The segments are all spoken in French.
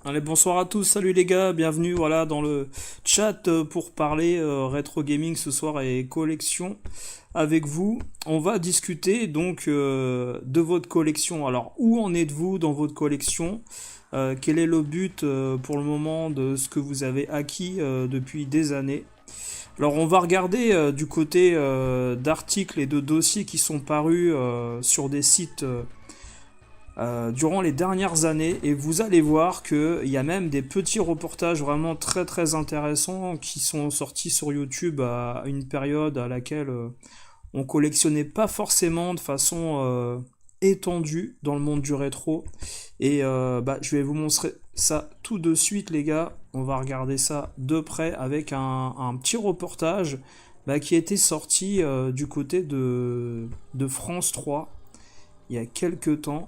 Allez, bonsoir à tous, salut les gars, bienvenue voilà dans le chat pour parler rétro gaming ce soir et collection avec vous. On va discuter donc de votre collection. Alors, où en êtes-vous dans votre collection? Quel est le but pour le moment de ce que vous avez acquis depuis des années? Alors, on va regarder du côté d'articles et de dossiers qui sont parus sur des sites durant les dernières années, et vous allez voir qu'il y a même des petits reportages vraiment très très intéressants qui sont sortis sur YouTube à une période à laquelle on collectionnait pas forcément de façon étendue dans le monde du rétro. Et je vais vous montrer ça tout de suite les gars. On va regarder ça de près avec un petit reportage qui était sorti du côté de France 3 il y a quelques temps.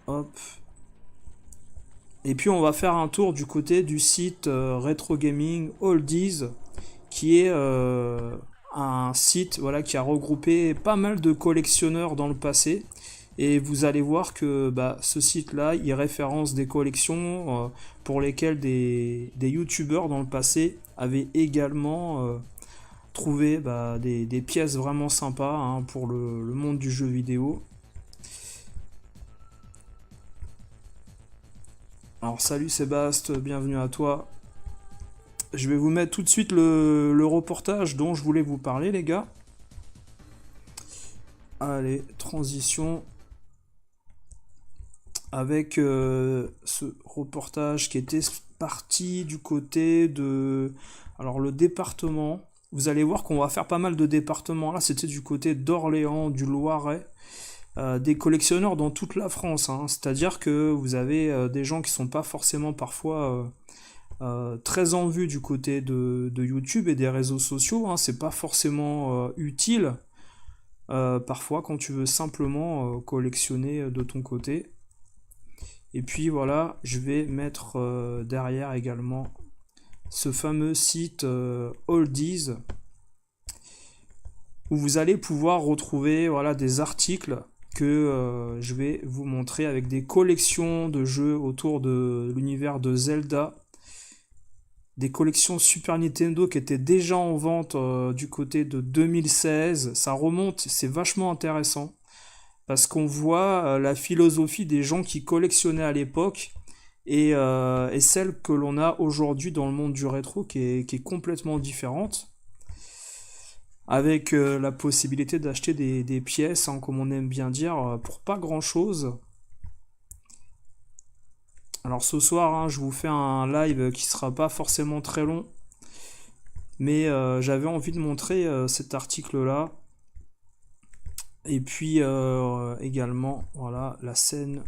Hop. Et puis on va faire un tour du côté du site Retro Gaming Oldies, qui est un site voilà, qui a regroupé pas mal de collectionneurs dans le passé. Et vous allez voir que ce site-là, il référence des collections pour lesquelles des youtubeurs dans le passé avaient également trouvé des pièces vraiment sympas pour le monde du jeu vidéo. Alors salut Sébastien, bienvenue à toi. Je vais vous mettre tout de suite le reportage dont je voulais vous parler les gars. Allez, transition avec ce reportage qui était parti du côté de... Alors le département, vous allez voir qu'on va faire pas mal de départements. Là c'était du côté d'Orléans, du Loiret. Des collectionneurs dans toute la France, c'est-à-dire que vous avez des gens qui sont pas forcément parfois très en vue du côté de YouTube et des réseaux sociaux, c'est pas forcément utile parfois quand tu veux simplement collectionner de ton côté. Et puis voilà, je vais mettre derrière également ce fameux site Oldies où vous allez pouvoir retrouver voilà, des articles que je vais vous montrer avec des collections de jeux autour de l'univers de Zelda, des collections Super Nintendo qui étaient déjà en vente du côté de 2016. Ça remonte, c'est vachement intéressant parce qu'on voit la philosophie des gens qui collectionnaient à l'époque et celle que l'on a aujourd'hui dans le monde du rétro qui est complètement différente, avec la possibilité d'acheter des pièces, comme on aime bien dire, pour pas grand chose. Alors ce soir, je vous fais un live qui sera pas forcément très long, mais j'avais envie de montrer cet article là, et puis également voilà la scène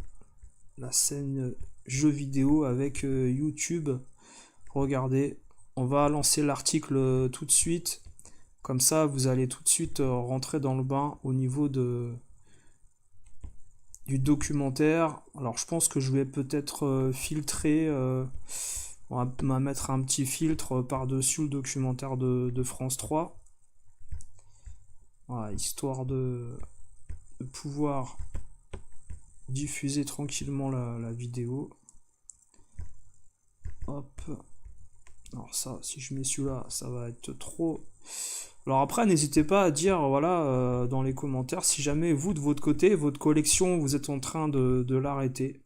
jeux vidéo avec YouTube. Regardez, on va lancer l'article tout de suite. Comme ça, vous allez tout de suite rentrer dans le bain au niveau du documentaire. Alors, je pense que je vais peut-être filtrer. On va mettre un petit filtre par-dessus le documentaire de France 3. Voilà, histoire de pouvoir diffuser tranquillement la vidéo. Hop. Alors ça, si je mets celui-là, ça va être trop... Alors après, n'hésitez pas à dire, voilà, dans les commentaires, si jamais vous, de votre côté, votre collection, vous êtes en train de l'arrêter,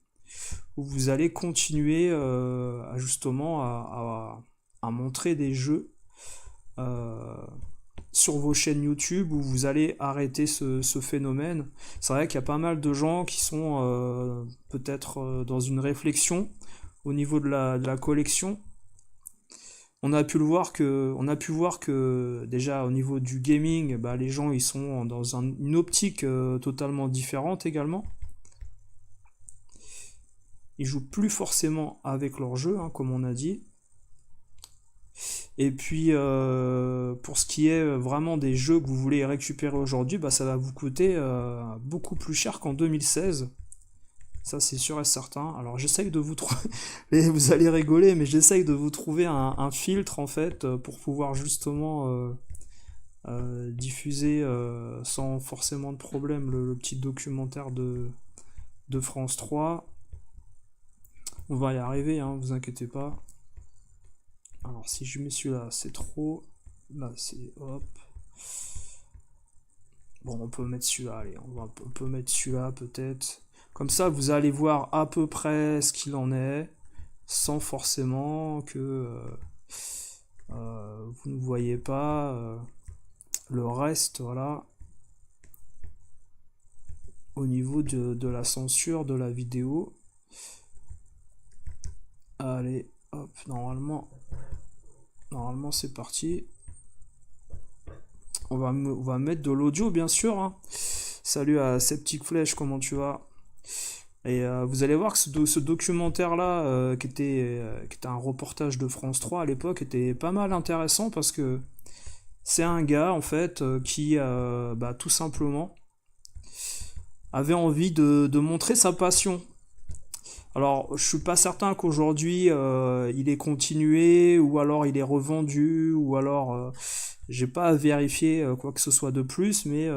ou vous allez continuer justement à montrer des jeux sur vos chaînes YouTube où vous allez arrêter ce phénomène. C'est vrai qu'il y a pas mal de gens qui sont peut-être dans une réflexion au niveau de la collection. On a pu voir que déjà au niveau du gaming, bah, les gens ils sont dans une optique totalement différente également. Ils jouent plus forcément avec leur jeu, hein, comme on a dit. Et puis pour ce qui est vraiment des jeux que vous voulez récupérer aujourd'hui, bah, ça va vous coûter beaucoup plus cher qu'en 2016. Ça c'est sûr et certain. Alors j'essaye de vous trouver, vous allez rigoler, mais j'essaye de vous trouver un filtre en fait pour pouvoir justement diffuser sans forcément de problème le petit documentaire de France 3. On va y arriver, hein, vous inquiétez pas. Alors si je mets celui-là, c'est trop. Là c'est hop. Bon, on peut mettre celui-là, allez, on peut mettre celui-là peut-être. Comme ça, vous allez voir à peu près ce qu'il en est, sans forcément que vous ne voyez pas le reste, voilà. Au niveau de la censure de la vidéo. Allez, hop, normalement c'est parti. On va mettre de l'audio, bien sûr, hein. Salut à Septic Flèche, comment tu vas? Et vous allez voir que ce documentaire-là, qui était un reportage de France 3 à l'époque, était pas mal intéressant parce que c'est un gars, en fait, qui, bah, tout simplement, avait envie de montrer sa passion. Alors, je suis pas certain qu'aujourd'hui, il est continué, ou alors il est revendu, ou alors, j'ai pas vérifié quoi que ce soit de plus, mais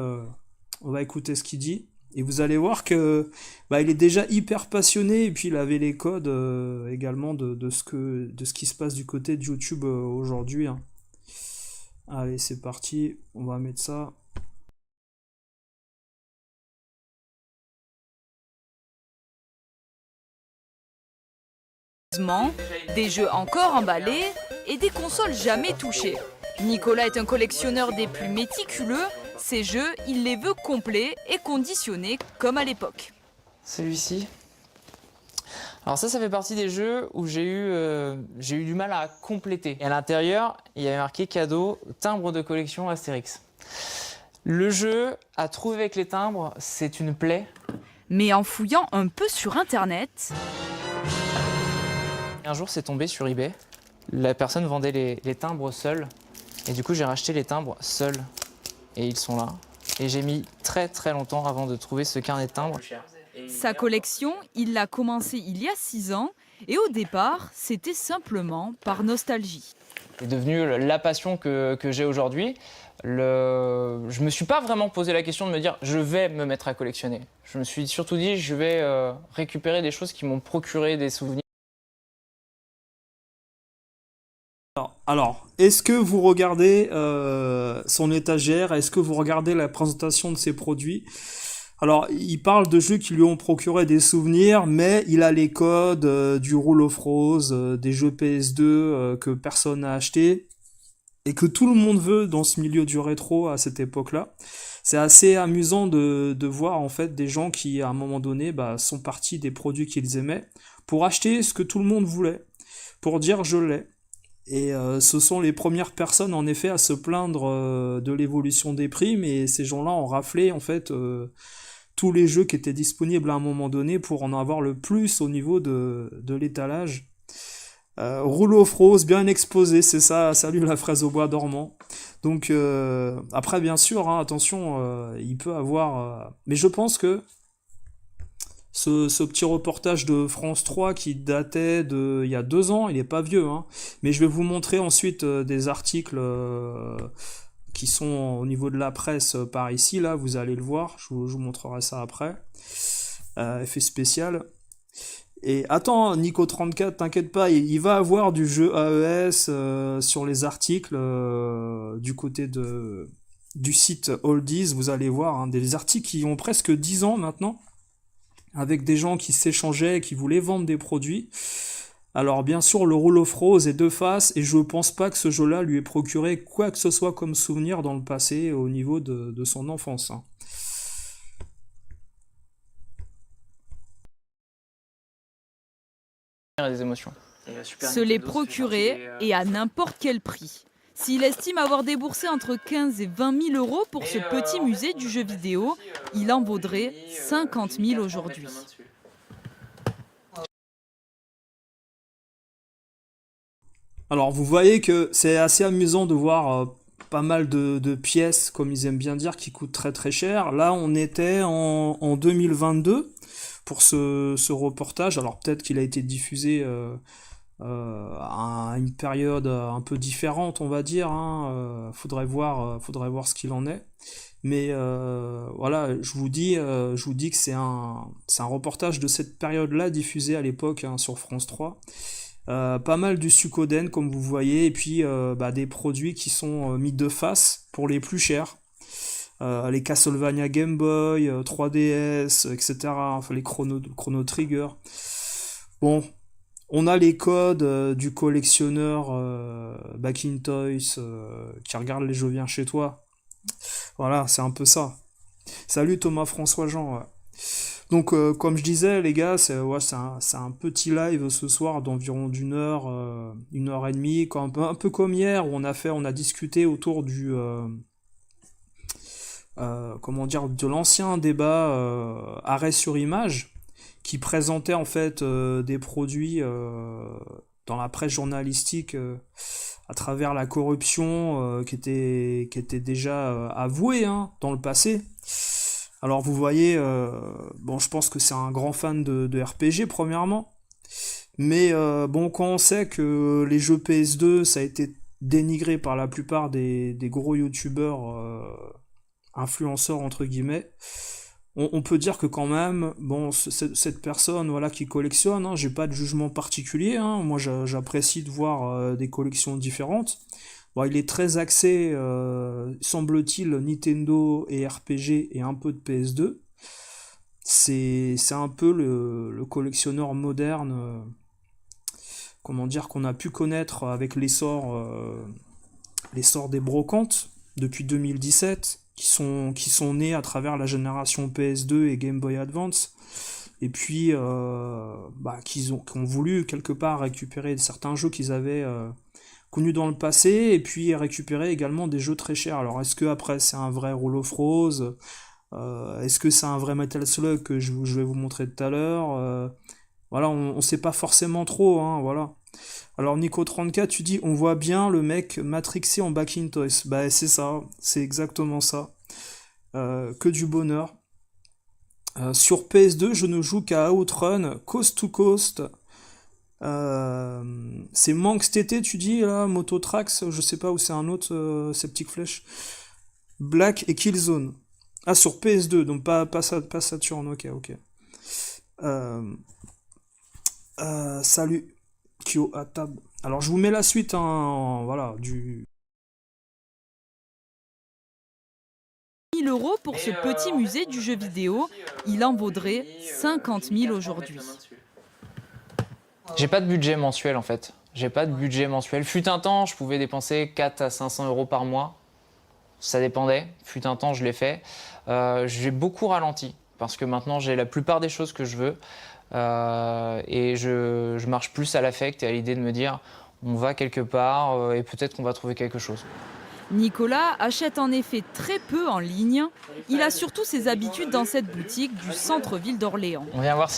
on va écouter ce qu'il dit. Et vous allez voir que bah, il est déjà hyper passionné, et puis il avait les codes également de ce qui se passe du côté de YouTube aujourd'hui, hein. Allez, c'est parti, on va mettre ça. Des jeux encore emballés et des consoles jamais touchées. Nicolas est un collectionneur des plus méticuleux. Ces jeux, il les veut complets et conditionnés comme à l'époque. Celui-ci. Alors ça fait partie des jeux où j'ai eu du mal à compléter. Et à l'intérieur, il y avait marqué cadeau, timbre de collection Astérix. Le jeu, à trouver avec les timbres, c'est une plaie. Mais en fouillant un peu sur Internet... Un jour, c'est tombé sur eBay. La personne vendait les timbres seuls. Et du coup, j'ai racheté les timbres seuls. Et ils sont là. Et j'ai mis très très longtemps avant de trouver ce carnet de timbres. Sa collection, il l'a commencé il y a 6 ans. Et au départ, c'était simplement par nostalgie. C'est devenu la passion que j'ai aujourd'hui. Je me suis pas vraiment posé la question de me dire je vais me mettre à collectionner. Je me suis surtout dit je vais récupérer des choses qui m'ont procuré des souvenirs. Alors, est-ce que vous regardez son étagère? Est-ce que vous regardez la présentation de ses produits? Alors, il parle de jeux qui lui ont procuré des souvenirs, mais il a les codes du Rule of Rose, des jeux PS2 que personne n'a acheté et que tout le monde veut dans ce milieu du rétro à cette époque-là. C'est assez amusant de voir en fait des gens qui, à un moment donné, bah, sont partis des produits qu'ils aimaient pour acheter ce que tout le monde voulait, pour dire je l'ai. Et ce sont les premières personnes en effet à se plaindre de l'évolution des prix, mais ces gens-là ont raflé en fait tous les jeux qui étaient disponibles à un moment donné pour en avoir le plus au niveau de l'étalage. Rule of Rose bien exposé, c'est ça, salut la fraise au bois dormant. Donc après bien sûr, hein, attention, il peut avoir... mais je pense que ce petit reportage de France 3 qui datait il y a 2 ans, il est pas vieux, hein. Mais je vais vous montrer ensuite des articles qui sont au niveau de la presse par ici, là, vous allez le voir, je vous montrerai ça après. Effet spécial. Et attends, Nico34, t'inquiète pas, il va avoir du jeu AES sur les articles du côté du site Oldies, vous allez voir, hein, des articles qui ont presque 10 ans maintenant, avec des gens qui s'échangeaient, qui voulaient vendre des produits. Alors bien sûr, le Rule of Rose est deux faces, et je pense pas que ce jeu-là lui ait procuré quoi que ce soit comme souvenir dans le passé au niveau de son enfance, hein. Des émotions. Se les procurer et à n'importe quel prix. S'il estime avoir déboursé entre 15 et 20 000 euros pour ce petit musée du jeu vidéo, il en vaudrait 50 000 aujourd'hui. Alors vous voyez que c'est assez amusant de voir pas mal de pièces, comme ils aiment bien dire, qui coûtent très très cher. Là on était en 2022 pour ce reportage. Alors peut-être qu'il a été diffusé à une période un peu différente, on va dire, hein. Faudrait voir ce qu'il en est. Mais voilà, je vous dis que c'est un reportage de cette période-là diffusé à l'époque, hein, sur France 3. Pas mal du Suikoden comme vous voyez, et puis des produits qui sont mis de face pour les plus chers. Les Castlevania Game Boy, 3DS, etc. Enfin les Chrono Trigger. Bon, on a les codes du collectionneur Back in Toys qui regarde les jeux viens chez toi. Voilà, c'est un peu ça. Salut Thomas François Jean. Ouais. Donc, comme je disais, les gars, c'est un petit live ce soir d'environ une heure et demie, un peu comme hier, où on a discuté autour comment dire, de l'ancien débat arrêt sur image, qui présentait en fait des produits dans la presse journalistique à travers la corruption qui était déjà avouée, hein, dans le passé. Alors vous voyez, bon, je pense que c'est un grand fan de RPG premièrement, mais bon, quand on sait que les jeux PS2 ça a été dénigré par la plupart des gros youtubeurs influenceurs entre guillemets, on peut dire que quand même, bon, cette personne, voilà, qui collectionne, hein, j'ai pas de jugement particulier, hein, moi j'apprécie de voir des collections différentes. Bon, il est très axé, semble-t-il, Nintendo et RPG et un peu de PS2. C'est un peu le collectionneur moderne, comment dire, qu'on a pu connaître avec l'essor des brocantes depuis 2017, qui sont nés à travers la génération PS2 et Game Boy Advance, et puis qui ont voulu quelque part récupérer certains jeux qu'ils avaient connus dans le passé, et puis récupérer également des jeux très chers. Alors est-ce que après c'est un vrai Rule of Rose, est-ce que c'est un vrai Metal Slug que je vais vous montrer tout à l'heure, voilà, on sait pas forcément trop, hein, voilà. Alors Nico34, tu dis on voit bien le mec matrixé en Back in Toys. Bah c'est ça, c'est exactement ça. Que du bonheur. Sur PS2, je ne joue qu'à Outrun, Coast to Coast. C'est Manx TT, tu dis là, Mototrax, je sais pas où c'est un autre, ces petites flèches. Black et Killzone. Ah, sur PS2, donc pas Saturn, ok. Salut, Kyo Atab. Alors je vous mets la suite, hein, voilà, du... 1 000 euros pour ce petit musée du jeu vidéo, il en vaudrait 50 000 aujourd'hui. J'ai pas de budget mensuel en fait. J'ai pas de budget mensuel. Fut un temps, je pouvais dépenser 4 à 500 euros par mois. Ça dépendait. Fut un temps, je l'ai fait. J'ai beaucoup ralenti parce que maintenant j'ai la plupart des choses que je veux. Et je marche plus à l'affect et à l'idée de me dire on va quelque part et peut-être qu'on va trouver quelque chose. Nicolas achète en effet très peu en ligne. Il a surtout ses habitudes dans cette boutique du centre-ville d'Orléans. On vient voir.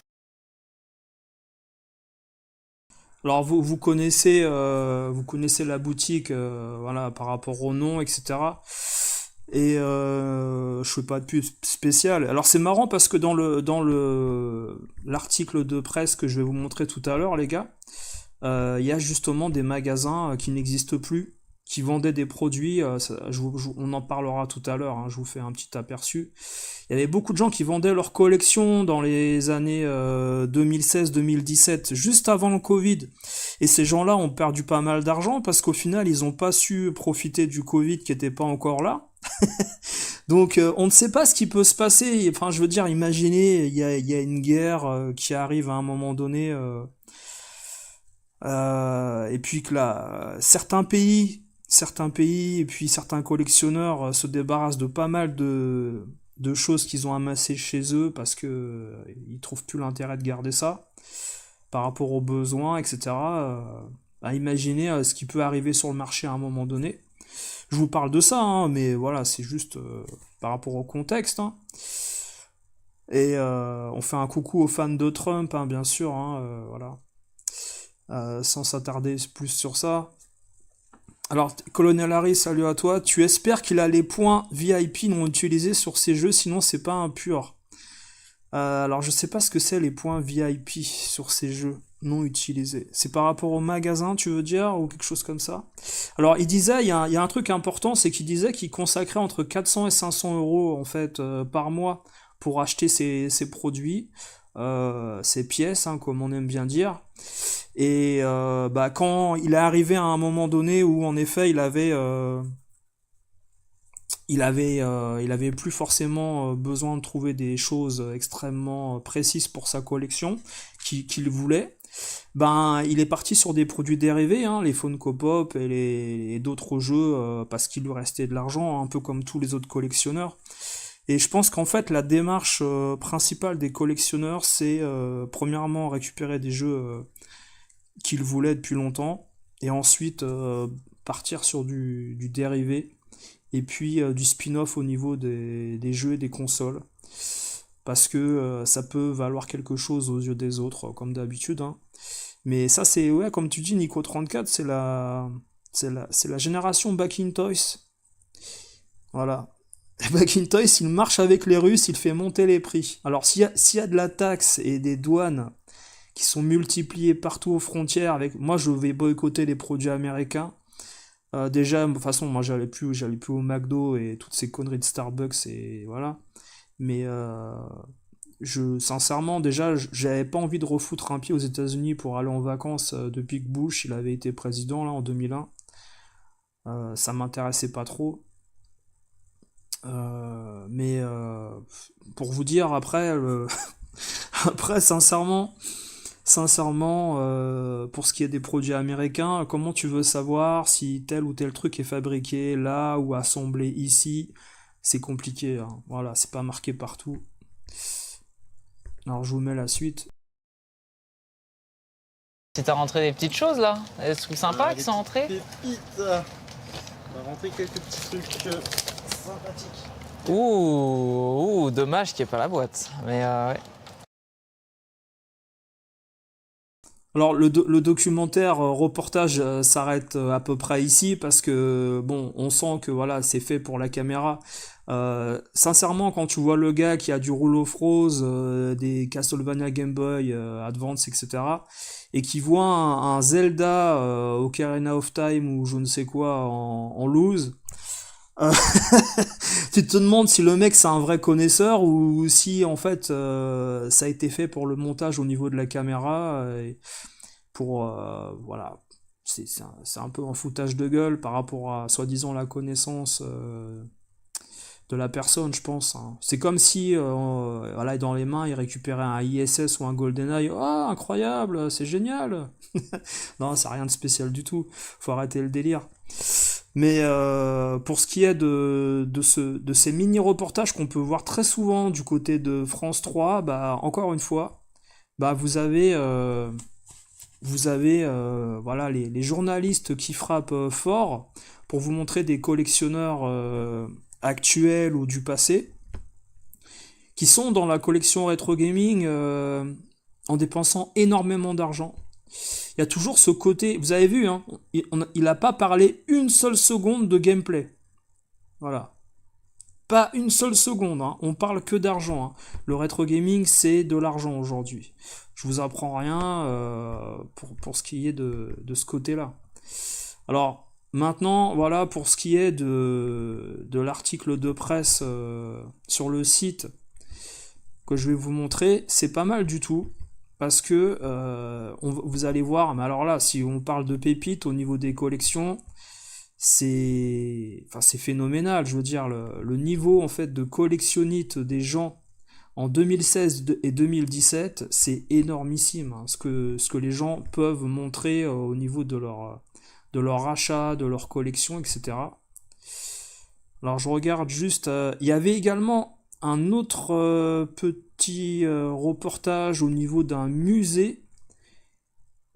Alors vous connaissez la boutique, voilà, par rapport au nom, etc. Et je fais pas de pub spéciale. Alors c'est marrant parce que dans l'article de presse que je vais vous montrer tout à l'heure, les gars, il y a justement des magasins qui n'existent plus, qui vendaient des produits, on en parlera tout à l'heure, hein, je vous fais un petit aperçu. Il y avait beaucoup de gens qui vendaient leurs collections dans les années 2016-2017, juste avant le Covid. Et ces gens-là ont perdu pas mal d'argent parce qu'au final, ils n'ont pas su profiter du Covid qui n'était pas encore là. Donc on ne sait pas ce qui peut se passer. Enfin, je veux dire, imaginez, il y a une guerre qui arrive à un moment donné. Et puis que là, certains pays et puis certains collectionneurs se débarrassent de pas mal de choses qu'ils ont amassées chez eux parce que ils trouvent plus l'intérêt de garder ça par rapport aux besoins, etc. À imaginer ce qui peut arriver sur le marché à un moment donné. Je vous parle de ça, hein, mais voilà, c'est juste par rapport au contexte. Hein. Et on fait un coucou aux fans de Trump, hein, bien sûr, hein, voilà. Sans s'attarder plus sur ça. Alors, Colonel Harry, salut à toi. Tu espères qu'il a les points VIP non utilisés sur ces jeux, sinon c'est pas impur. Alors, je sais pas ce que c'est les points VIP sur ces jeux non utilisés. C'est par rapport au magasin, tu veux dire, ou quelque chose comme ça? Alors, il disait, il y a un truc important, c'est qu'il disait qu'il consacrait entre 400 et 500 euros, en fait, par mois pour acheter ces produits, ces pièces, hein, comme on aime bien dire. Et quand il est arrivé à un moment donné où en effet il avait plus forcément besoin de trouver des choses extrêmement précises pour sa collection qu'il voulait, il est parti sur des produits dérivés, hein, les Funko Pop et d'autres jeux parce qu'il lui restait de l'argent, un peu comme tous les autres collectionneurs. Et je pense qu'en fait la démarche principale des collectionneurs, c'est premièrement récupérer des jeux qu'il voulait depuis longtemps, et ensuite partir sur du dérivé, et puis du spin-off au niveau des jeux et des consoles, parce que ça peut valoir quelque chose aux yeux des autres, comme d'habitude. Hein. Mais ça, c'est, ouais, comme tu dis, Nico34, c'est la génération Back in Toys. Voilà. Back in Toys, il marche avec les Russes, il fait monter les prix. Alors, s'il y a de la taxe et des douanes qui sont multipliés partout aux frontières, moi je vais boycotter les produits américains. Déjà, de toute façon, moi j'allais plus au McDo et toutes ces conneries de Starbucks et voilà. Mais sincèrement, déjà, j'avais pas envie de refoutre un pied aux États-Unis pour aller en vacances depuis que Bush il avait été président là en 2001. Ça m'intéressait pas trop. Mais pour vous dire après, après sincèrement, pour ce qui est des produits américains, comment tu veux savoir si tel ou tel truc est fabriqué là ou assemblé ici? C'est compliqué, hein. Voilà, c'est pas marqué partout. Alors je vous mets la suite. Si t'as rentré des petites choses là, des trucs sympas qui sont rentrés. Pépites. On va rentrer quelques petits trucs sympathiques. Ouh, dommage qu'il n'y ait pas la boîte. Mais ouais. Alors le documentaire reportage s'arrête à peu près ici parce que bon, on sent que voilà, c'est fait pour la caméra. Sincèrement, quand tu vois le gars qui a du Rule of Rose, des Castlevania Game Boy Advance, etc., et qui voit un Zelda Ocarina of Time ou je ne sais quoi en loose, tu te demandes si le mec c'est un vrai connaisseur ou si en fait ça a été fait pour le montage au niveau de la caméra et pour voilà, c'est un peu un foutage de gueule par rapport à soi-disant la connaissance de la personne, je pense. Hein. C'est comme si voilà, dans les mains il récupérait un ISS ou un GoldenEye. Ah, incroyable, c'est génial. Non, c'est rien de spécial du tout. Faut arrêter le délire. Mais pour ce qui est de ces mini-reportages qu'on peut voir très souvent du côté de France 3, encore une fois, vous avez voilà, les journalistes qui frappent fort pour vous montrer des collectionneurs actuels ou du passé, qui sont dans la collection rétro gaming en dépensant énormément d'argent. Il y a toujours ce côté, vous avez vu, hein, il n'a pas parlé une seule seconde de gameplay. Voilà. Pas une seule seconde, hein, on parle que d'argent. Hein. Le rétro gaming, c'est de l'argent aujourd'hui. Je vous apprends rien pour ce qui est de ce côté-là. Alors, maintenant, voilà, pour ce qui est de l'article de presse sur le site que je vais vous montrer, c'est pas mal du tout. Parce que vous allez voir, mais alors là, si on parle de pépites au niveau des collections, c'est phénoménal. Je veux dire, le niveau en fait de collectionnite des gens En 2016 et 2017, c'est énormissime hein, ce que les gens peuvent montrer au niveau de leur achat, de leur collection, etc. Alors je regarde juste, il y avait également un autre petit reportage au niveau d'un musée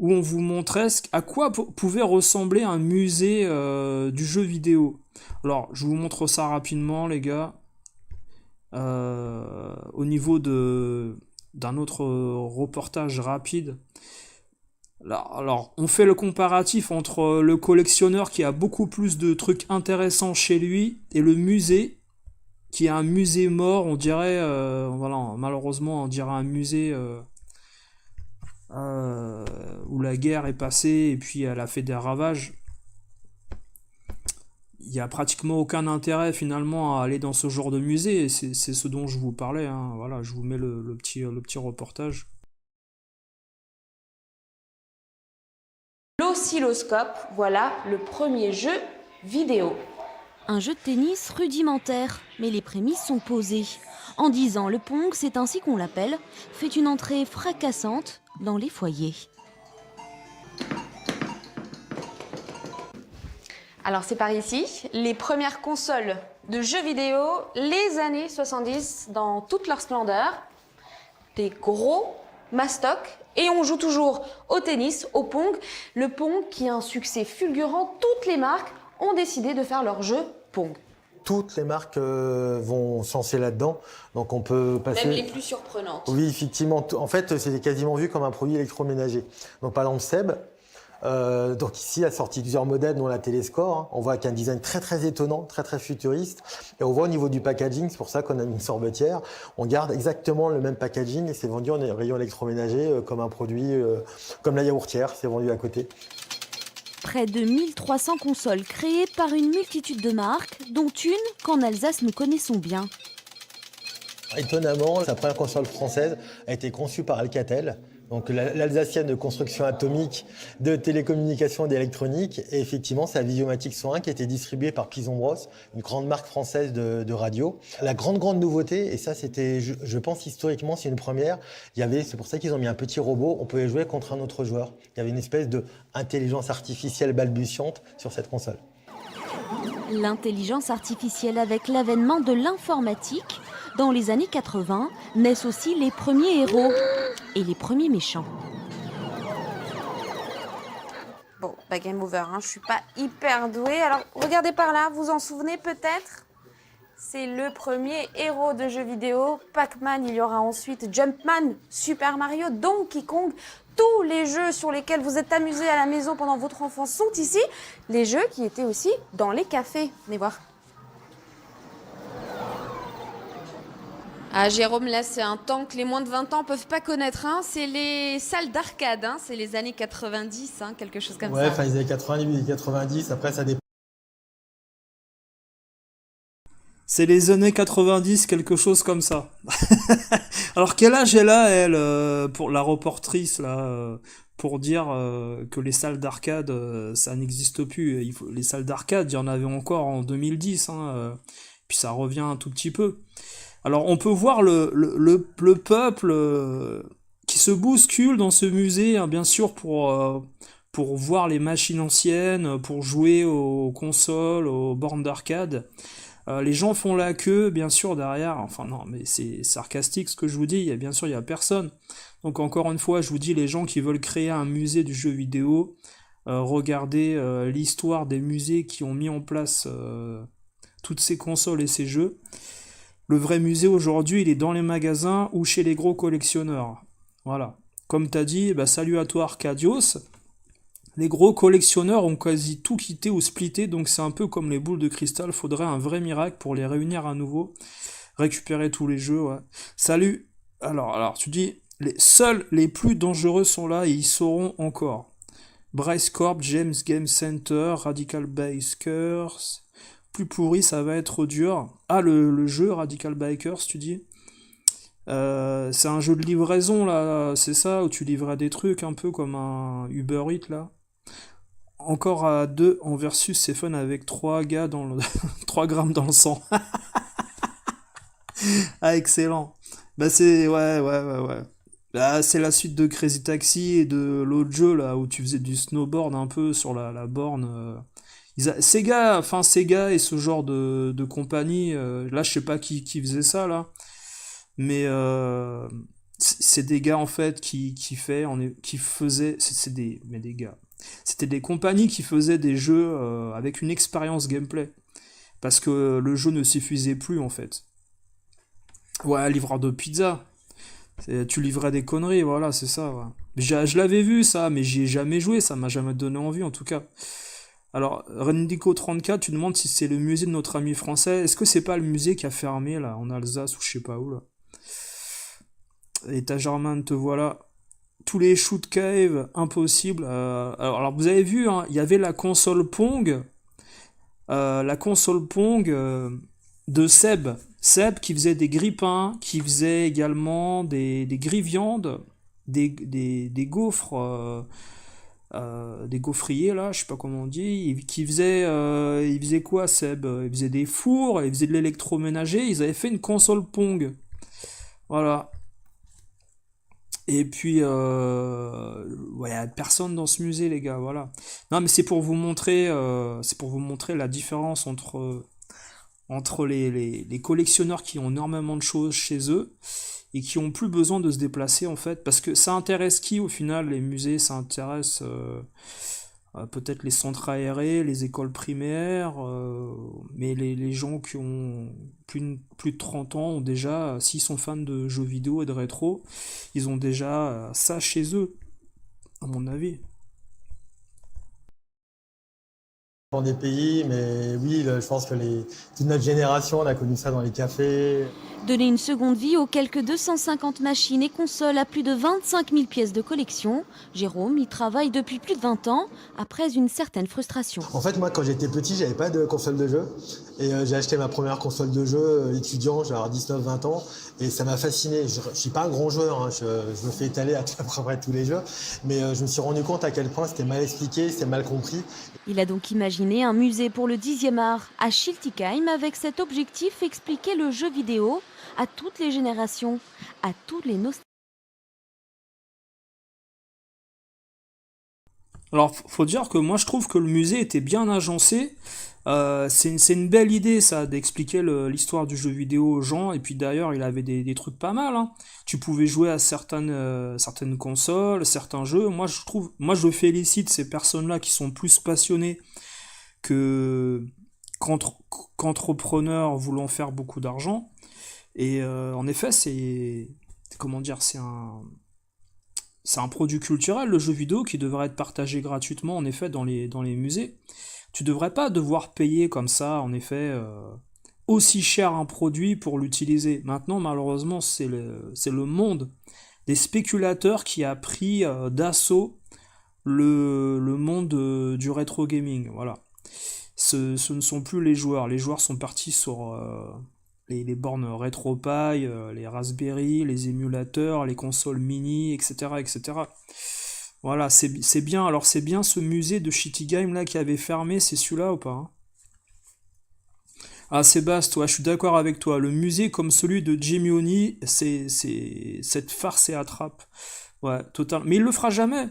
où on vous montrait à quoi pouvait ressembler un musée du jeu vidéo. Alors je vous montre ça rapidement les gars. Au niveau d'un autre reportage rapide. Alors, on fait le comparatif entre le collectionneur qui a beaucoup plus de trucs intéressants chez lui et le musée qui est un musée mort, on dirait, voilà, malheureusement, on dirait un musée où la guerre est passée et puis elle a fait des ravages. Il n'y a pratiquement aucun intérêt finalement à aller dans ce genre de musée, et c'est ce dont je vous parlais, hein. Voilà, je vous mets le petit reportage. L'oscilloscope, voilà le premier jeu vidéo. Un jeu de tennis rudimentaire, mais les prémices sont posées. En 10 ans, le Pong, c'est ainsi qu'on l'appelle, fait une entrée fracassante dans les foyers. Alors c'est par ici, les premières consoles de jeux vidéo, les années 70 dans toute leur splendeur. Des gros mastocs et on joue toujours au tennis, au Pong. Le Pong qui a un succès fulgurant, toutes les marques ont décidé de faire leur jeu Pong. Toutes les marques vont se lancer là-dedans, donc on peut passer... Même les plus surprenantes. Oui, effectivement. En fait, c'est quasiment vu comme un produit électroménager. Donc par exemple, Seb, donc ici a sorti plusieurs modèles dont la Téléscore. Hein. On voit qu'un design très très étonnant, très très futuriste. Et on voit au niveau du packaging, c'est pour ça qu'on a mis une sorbetière. On garde exactement le même packaging et c'est vendu en rayon électroménager comme un produit, comme la yaourtière, c'est vendu à côté. Près de 1300 consoles créées par une multitude de marques, dont une qu'en Alsace nous connaissons bien. Étonnamment, sa première console française a été conçue par Alcatel, donc l'Alsacienne de construction atomique, de télécommunications et d'électronique. Et effectivement, c'est la Visiomatic 101 qui a été distribuée par Pison Bros, une grande marque française de radio. La grande nouveauté, et ça c'était, je pense historiquement, c'est une première, c'est pour ça qu'ils ont mis un petit robot, on pouvait jouer contre un autre joueur. Il y avait une espèce d'intelligence artificielle balbutiante sur cette console. L'intelligence artificielle avec l'avènement de l'informatique, dans les années 80, naissent aussi les premiers héros et les premiers méchants. Bon, bah game over, hein. Je suis pas hyper douée. Alors, regardez par là, vous en souvenez peut-être? C'est le premier héros de jeu vidéo, Pac-Man. Il y aura ensuite Jumpman, Super Mario, Donkey Kong. Tous les jeux sur lesquels vous êtes amusés à la maison pendant votre enfance sont ici. Les jeux qui étaient aussi dans les cafés. Venez voir. Ah Jérôme, là c'est un temps que les moins de 20 ans peuvent pas connaître, hein. C'est les salles d'arcade, hein. C'est les années 90, hein, quelque chose comme ça. Ouais, enfin les années 90, 90, après ça dépend. C'est les années 90, quelque chose comme ça. Alors quel âge elle a, elle, pour la reportrice, là, pour dire que les salles d'arcade, ça n'existe plus. Les salles d'arcade, il y en avait encore en 2010, hein, puis ça revient un tout petit peu. Alors on peut voir le peuple qui se bouscule dans ce musée, hein, bien sûr pour voir les machines anciennes, pour jouer aux consoles, aux bornes d'arcade. Les gens font la queue, bien sûr, derrière. Enfin non, mais c'est sarcastique ce que je vous dis. Bien sûr, il y a personne. Donc encore une fois, je vous dis, les gens qui veulent créer un musée du jeu vidéo, regardez l'histoire des musées qui ont mis en place toutes ces consoles et ces jeux. Le vrai musée aujourd'hui, il est dans les magasins ou chez les gros collectionneurs. Voilà. Comme t'as dit, salut à toi Arcadios. Les gros collectionneurs ont quasi tout quitté ou splitté, donc c'est un peu comme les boules de cristal, faudrait un vrai miracle pour les réunir à nouveau, récupérer tous les jeux, ouais. Salut. Alors tu dis, seuls les plus dangereux sont là et ils sauront encore. Bryce Corp, James Game Center, Radical Bikers. Plus pourri, ça va être dur. Ah, le jeu Radical Bikers, tu dis? C'est un jeu de livraison, là, c'est ça, où tu livrais des trucs un peu comme un Uber Eats, là. Encore à 2 en versus, c'est fun avec 3 gars 3 grammes dans le sang. Ah, excellent. Bah c'est ouais. Là, c'est la suite de Crazy Taxi et de l'autre jeu là où tu faisais du snowboard un peu sur la borne. Sega et ce genre de compagnie, là je sais pas qui faisait ça là, mais c'est des gars en fait qui faisaient, c'est des gars. C'était des compagnies qui faisaient des jeux avec une expérience gameplay, parce que le jeu ne s'épuisait plus en fait. Ouais, livreur de pizza. Tu livrais des conneries, voilà, c'est ça. Ouais. Je l'avais vu ça, mais j'y ai jamais joué, ça m'a jamais donné envie en tout cas. Alors, Rendico34, tu demandes si c'est le musée de notre ami français. Est-ce que c'est pas le musée qui a fermé là, en Alsace ou je sais pas où là? Et ta Germaine, te voilà. Tous les shoot cave, impossible. Alors, vous avez vu, hein, il y avait la console Pong de Seb. Seb qui faisait des grippins, qui faisait également des gris-viandes, des gaufres, des gaufriers là, je sais pas comment on dit. Il faisait quoi Seb? Il faisait des fours, il faisait de l'électroménager. Ils avaient fait une console Pong. Voilà. Et puis, ouais, y a personne dans ce musée, les gars, voilà. Non, mais c'est pour vous montrer la différence entre les collectionneurs qui ont énormément de choses chez eux et qui ont plus besoin de se déplacer, en fait. Parce que ça intéresse qui, au final, les musées? Ça intéresse peut-être les centres aérés, les écoles primaires, mais les gens qui ont plus de 30 ans ont déjà, s'ils sont fans de jeux vidéo et de rétro, ils ont déjà ça chez eux, à mon avis. Dans des pays, mais oui, je pense que toute notre génération, on a connu ça dans les cafés. Donner une seconde vie aux quelques 250 machines et consoles à plus de 25 000 pièces de collection, Jérôme y travaille depuis plus de 20 ans, après une certaine frustration. En fait, moi, quand j'étais petit, j'avais pas de console de jeu. Et j'ai acheté ma première console de jeu étudiant, j'avais 19-20 ans. Et ça m'a fasciné. Je suis pas un grand joueur, hein, je me fais étaler à peu près tous les jeux. Mais je me suis rendu compte à quel point c'était mal expliqué, c'était mal compris. Il a donc imaginé un musée pour le 10e art à Schiltigheim avec cet objectif: expliquer le jeu vidéo à toutes les générations, à tous les nostalgiques. Alors, faut dire que moi, je trouve que le musée était bien agencé. C'est une belle idée, ça, d'expliquer l'histoire du jeu vidéo aux gens. Et puis d'ailleurs, il avait des trucs pas mal, hein. Tu pouvais jouer à certaines consoles, certains jeux. Moi, je félicite ces personnes-là qui sont plus passionnées que qu'entrepreneurs voulant faire beaucoup d'argent. Et en effet, comment dire, c'est un produit culturel, le jeu vidéo, qui devrait être partagé gratuitement, en effet, dans les musées. Tu devrais pas devoir payer comme ça, en effet, aussi cher un produit pour l'utiliser. Maintenant, malheureusement, c'est le monde des spéculateurs qui a pris d'assaut le monde du rétro gaming. Voilà. Ce ne sont plus les joueurs. Les joueurs sont partis sur les bornes RetroPie, les Raspberry, les émulateurs, les consoles mini, etc., etc. Voilà, c'est bien. Alors c'est bien ce musée de Shitty Game là qui avait fermé, c'est celui-là ou pas, hein? Ah Sébastien, toi, je suis d'accord avec toi. Le musée comme celui de Jimmy Oni, c'est cette farce et attrape. Ouais, total. Mais il le fera jamais.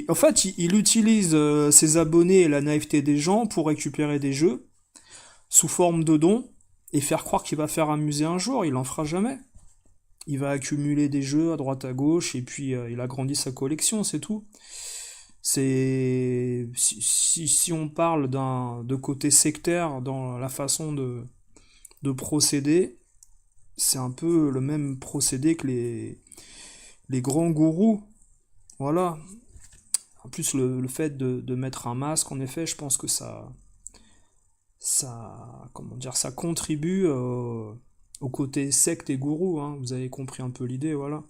En fait, il utilise ses abonnés et la naïveté des gens pour récupérer des jeux sous forme de dons et faire croire qu'il va faire un musée un jour. Il en fera jamais. Il va accumuler des jeux à droite à gauche et puis il agrandit sa collection, c'est tout. Si on parle de côté sectaire dans la façon de procéder, c'est un peu le même procédé que les grands gourous. Voilà. En plus, le fait de mettre un masque, en effet, je pense que comment dire, ça contribue au côté secte et gourou, hein. Vous avez compris un peu l'idée, voilà.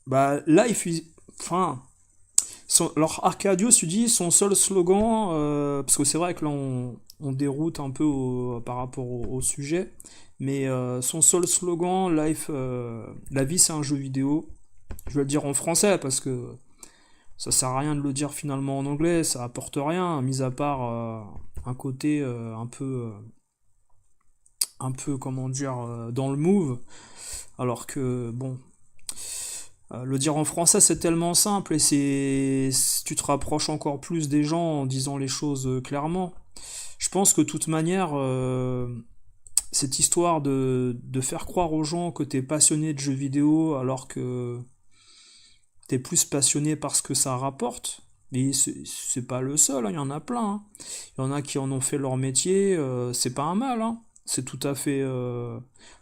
Bah, enfin, alors Arcadios, tu dis, son seul slogan, parce que c'est vrai que là, on déroute un peu par rapport au sujet, mais son seul slogan, la vie c'est un jeu vidéo. Je vais le dire en français, parce que ça sert à rien de le dire finalement en anglais, ça apporte rien, mis à part un côté un peu un peu, comment dire, dans le move, alors que, bon, le dire en français, c'est tellement simple, et tu te rapproches encore plus des gens en disant les choses clairement. Je pense que de toute manière, cette histoire de faire croire aux gens que t'es passionné de jeux vidéo alors que t'es plus passionné par ce que ça rapporte, mais c'est pas le seul, hein, il y en a plein. Hein. Il y en a qui en ont fait leur métier, c'est pas un mal, hein. C'est tout à fait...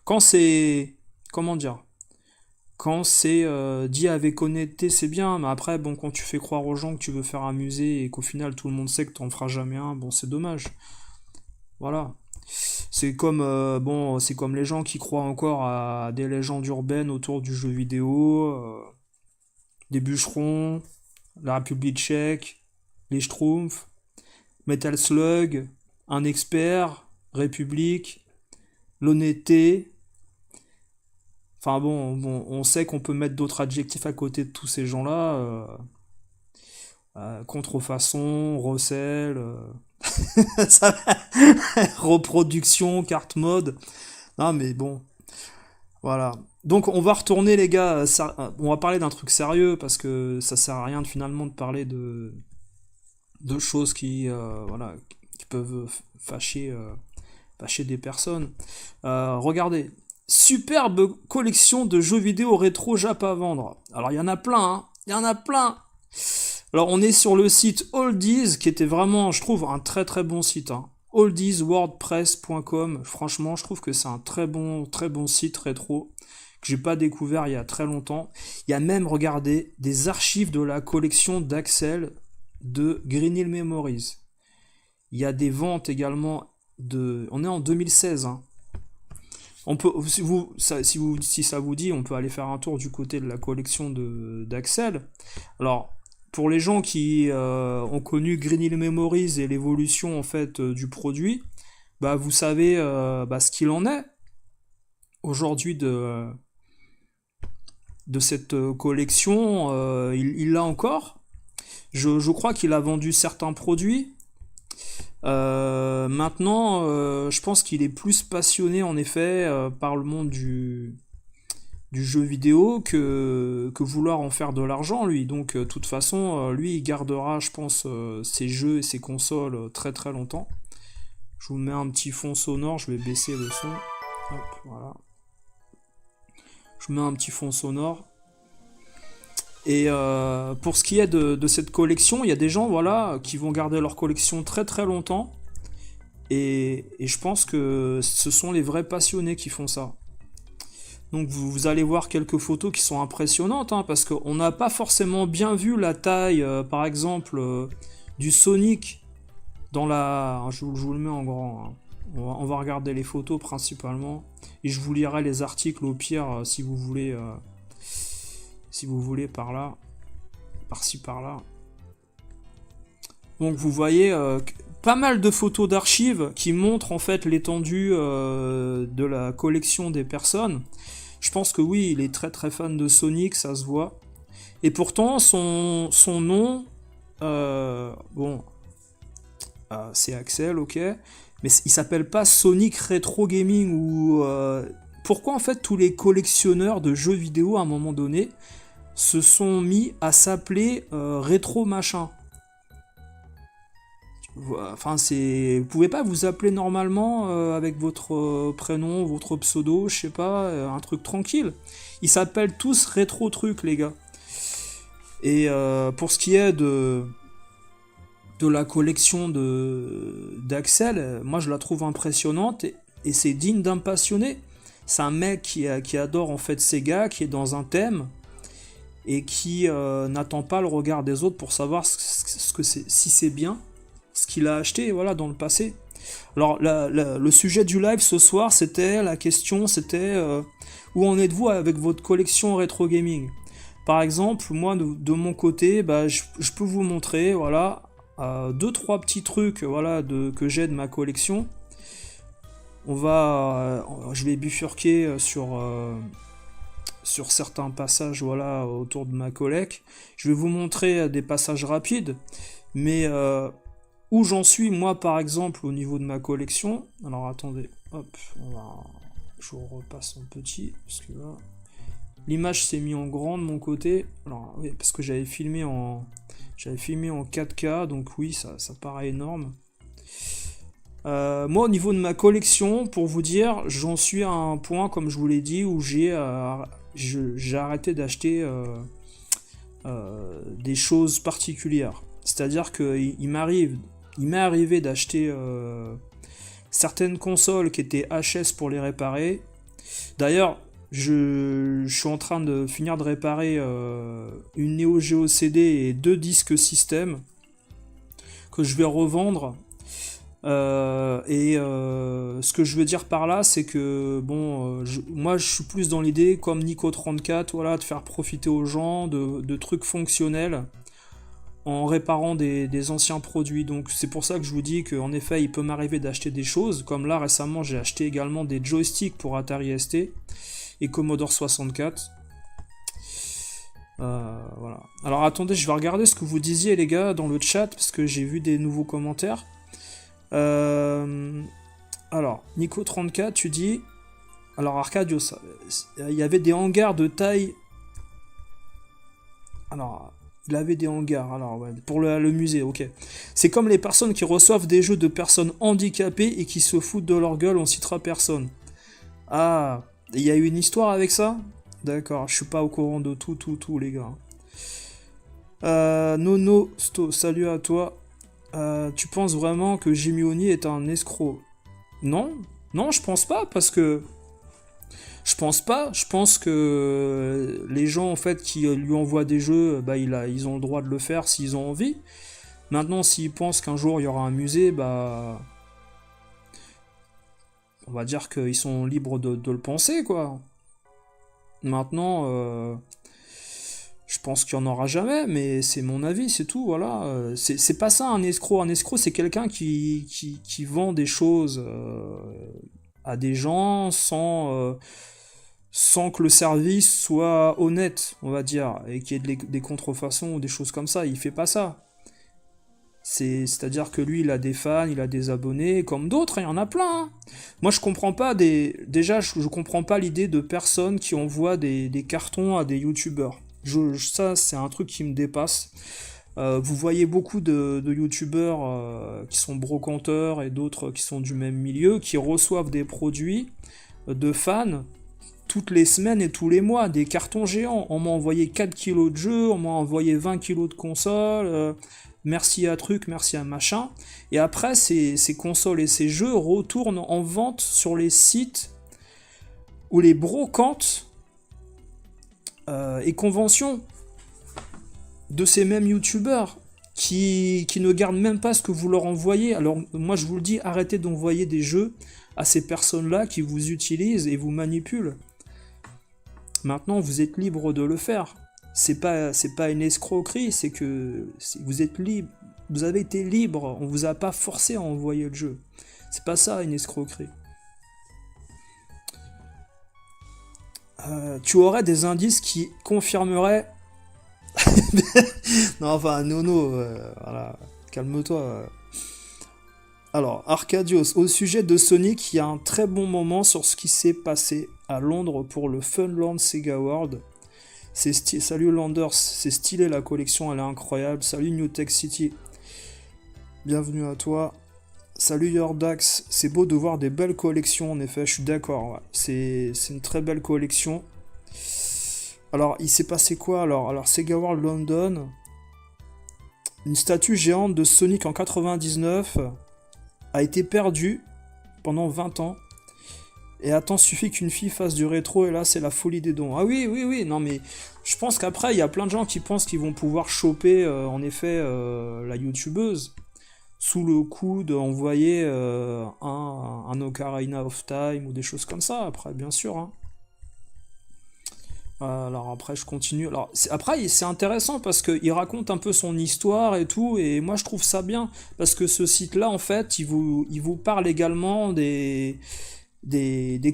Quand c'est... Comment dire? Quand c'est dit avec honnêteté, c'est bien, mais après, bon, quand tu fais croire aux gens que tu veux faire amuser et qu'au final tout le monde sait que t'en feras jamais un, bon, c'est dommage. Voilà. C'est comme, bon, c'est comme les gens qui croient encore à des légendes urbaines autour du jeu vidéo, des bûcherons, la République tchèque, les Schtroumpfs, Metal Slug, un expert, République, l'honnêteté. Enfin bon, on sait qu'on peut mettre d'autres adjectifs à côté de tous ces gens-là. Contrefaçon, recel, ça- reproduction, carte mode. Non mais bon, voilà. Donc on va retourner les gars, on va parler d'un truc sérieux parce que ça sert à rien finalement de parler de choses voilà, qui peuvent fâcher des personnes. Regardez, superbe collection de jeux vidéo rétro Jap à vendre. Alors il y en a plein, hein. Il y en a plein. Alors on est sur le site Oldies, qui était vraiment, je trouve, un très très bon site. Hein. oldieswordpress.com. Franchement, je trouve que c'est un très bon site rétro que j'ai pas découvert il y a très longtemps. Il y a même, regardez, des archives de la collection d'Axel de Green Hill Memories. Il y a des ventes également on est en 2016. Hein. On peut, si ça vous dit, on peut aller faire un tour du côté de la collection d'Axel. Alors, pour les gens qui ont connu Green Hill Memories et l'évolution en fait du produit, bah vous savez ce qu'il en est aujourd'hui de cette collection. Il l'a encore. Je crois qu'il a vendu certains produits. Maintenant, je pense qu'il est plus passionné en effet par le monde du jeu vidéo que vouloir en faire de l'argent lui. Donc de toute façon, lui il gardera, je pense, ses jeux et ses consoles très très longtemps. Je vous mets un petit fond sonore, je vais baisser le son. Hop, voilà. Je mets un petit fond sonore. Et pour ce qui est de cette collection, il y a des gens voilà, qui vont garder leur collection très très longtemps. Et je pense que ce sont les vrais passionnés qui font ça. Donc vous allez voir quelques photos qui sont impressionnantes, hein, parce qu'on n'a pas forcément bien vu la taille, par exemple, du Sonic dans la... Je vous le mets en grand. Hein. On va regarder les photos principalement. Et je vous lirai les articles au pire si vous voulez... par là, par-ci, par-là. Donc vous voyez pas mal de photos d'archives qui montrent en fait l'étendue de la collection des personnes. Je pense que oui, il est très très fan de Sonic, ça se voit. Et pourtant, son nom, c'est Axel, ok, mais il s'appelle pas Sonic Retro Gaming ou... Pourquoi en fait tous les collectionneurs de jeux vidéo à un moment donné se sont mis à s'appeler rétro machin. Enfin, vous pouvez pas vous appeler normalement avec votre prénom, votre pseudo, je sais pas, un truc tranquille. Ils s'appellent tous rétro truc, les gars. Et pour ce qui est de la collection d'Axel, moi je la trouve impressionnante et c'est digne d'un passionné. C'est un mec qui adore en fait Sega, qui est dans un thème et qui n'attend pas le regard des autres pour savoir si c'est bien ce qu'il a acheté voilà, dans le passé. Alors le sujet du live ce soir, la question c'était où en êtes-vous avec votre collection rétro gaming. Par exemple, moi de mon côté, je peux vous montrer voilà, 2-3 petits trucs voilà, que j'ai de ma collection. Je vais bifurquer sur certains passages voilà, autour de ma collecte. Je vais vous montrer des passages rapides, mais où j'en suis, moi, par exemple, au niveau de ma collection. Alors, attendez, hop, je vous repasse en petit, parce que là, l'image s'est mise en grand de mon côté. Alors, oui, parce que j'avais filmé en 4K, donc oui, ça paraît énorme. Moi, au niveau de ma collection, pour vous dire, j'en suis à un point, comme je vous l'ai dit, où j'ai arrêté d'acheter des choses particulières. C'est-à-dire qu'il m'est arrivé d'acheter certaines consoles qui étaient HS pour les réparer. D'ailleurs, je suis en train de finir de réparer une Neo Geo CD et 2 disques système que je vais revendre. Ce que je veux dire par là, c'est que bon, moi je suis plus dans l'idée, comme Nico34, voilà, de faire profiter aux gens de trucs fonctionnels en réparant des anciens produits. Donc c'est pour ça que je vous dis qu'en effet, il peut m'arriver d'acheter des choses, comme là récemment j'ai acheté également des joysticks pour Atari ST et Commodore 64. Voilà. Alors attendez, je vais regarder ce que vous disiez les gars dans le chat, parce que j'ai vu des nouveaux commentaires. Alors, Nico34, tu dis... Alors, Arcadio, il y avait des hangars de taille... Alors, il avait des hangars, alors, ouais, pour le musée, ok. C'est comme les personnes qui reçoivent des jeux de personnes handicapées et qui se foutent de leur gueule, on citera personne. Ah, il y a eu une histoire avec ça? D'accord, je suis pas au courant de tout, les gars. Nono, salut à toi. Tu penses vraiment que Jimmy Oni est un escroc? Non, je pense pas, parce que... Je pense que les gens, en fait, qui lui envoient des jeux, bah, ils ont le droit de le faire s'ils ont envie. Maintenant, s'ils pensent qu'un jour, il y aura un musée, bah... On va dire qu'ils sont libres de le penser, quoi. Maintenant... Je pense qu'il n'y en aura jamais, mais c'est mon avis, c'est tout, voilà. C'est pas ça un escroc. Un escroc, c'est quelqu'un qui vend des choses à des gens sans que le service soit honnête, on va dire, et qu'il y ait des contrefaçons ou des choses comme ça. Il fait pas ça. C'est-à-dire que lui, il a des fans, il a des abonnés, comme d'autres, il y en a plein. Hein. Moi, je comprends pas Déjà, je comprends pas l'idée de personnes qui envoient des cartons à des youtubeurs. Ça, c'est un truc qui me dépasse. Vous voyez beaucoup de youtubeurs qui sont brocanteurs et d'autres qui sont du même milieu, qui reçoivent des produits de fans toutes les semaines et tous les mois, des cartons géants. On m'a envoyé 4 kilos de jeux, on m'a envoyé 20 kilos de consoles, merci à truc, merci à machin. Et après, ces consoles et ces jeux retournent en vente sur les sites ou les brocantes et conventions de ces mêmes youtubeurs qui ne gardent même pas ce que vous leur envoyez. Alors moi je vous le dis, arrêtez d'envoyer des jeux à ces personnes-là qui vous utilisent et vous manipulent. Maintenant vous êtes libre de le faire. C'est pas une escroquerie, c'est que vous êtes libre, vous avez été libre, on vous a pas forcé à envoyer le jeu. C'est pas ça une escroquerie. Tu aurais des indices qui confirmeraient... Non, enfin, Nono, voilà, calme-toi. Alors, Arcadios, au sujet de Sonic, il y a un très bon moment sur ce qui s'est passé à Londres pour le Funland Sega World. Salut Landers, c'est stylé la collection, elle est incroyable. Salut New Tech City, bienvenue à toi. Salut Yordax, c'est beau de voir des belles collections, en effet, je suis d'accord, ouais. C'est une très belle collection. Alors, il s'est passé quoi alors Sega World London, une statue géante de Sonic en 99 a été perdue pendant 20 ans. Et attends, suffit qu'une fille fasse du rétro et là, c'est la folie des dons. Ah oui, non mais je pense qu'après, il y a plein de gens qui pensent qu'ils vont pouvoir choper, en effet, la youtubeuse sous le coup d'envoyer un Ocarina of Time ou des choses comme ça, après, bien sûr. Hein. Alors après, je continue. Alors, après, c'est intéressant parce qu'il raconte un peu son histoire et tout, et moi, je trouve ça bien, parce que ce site-là, en fait, il vous parle également des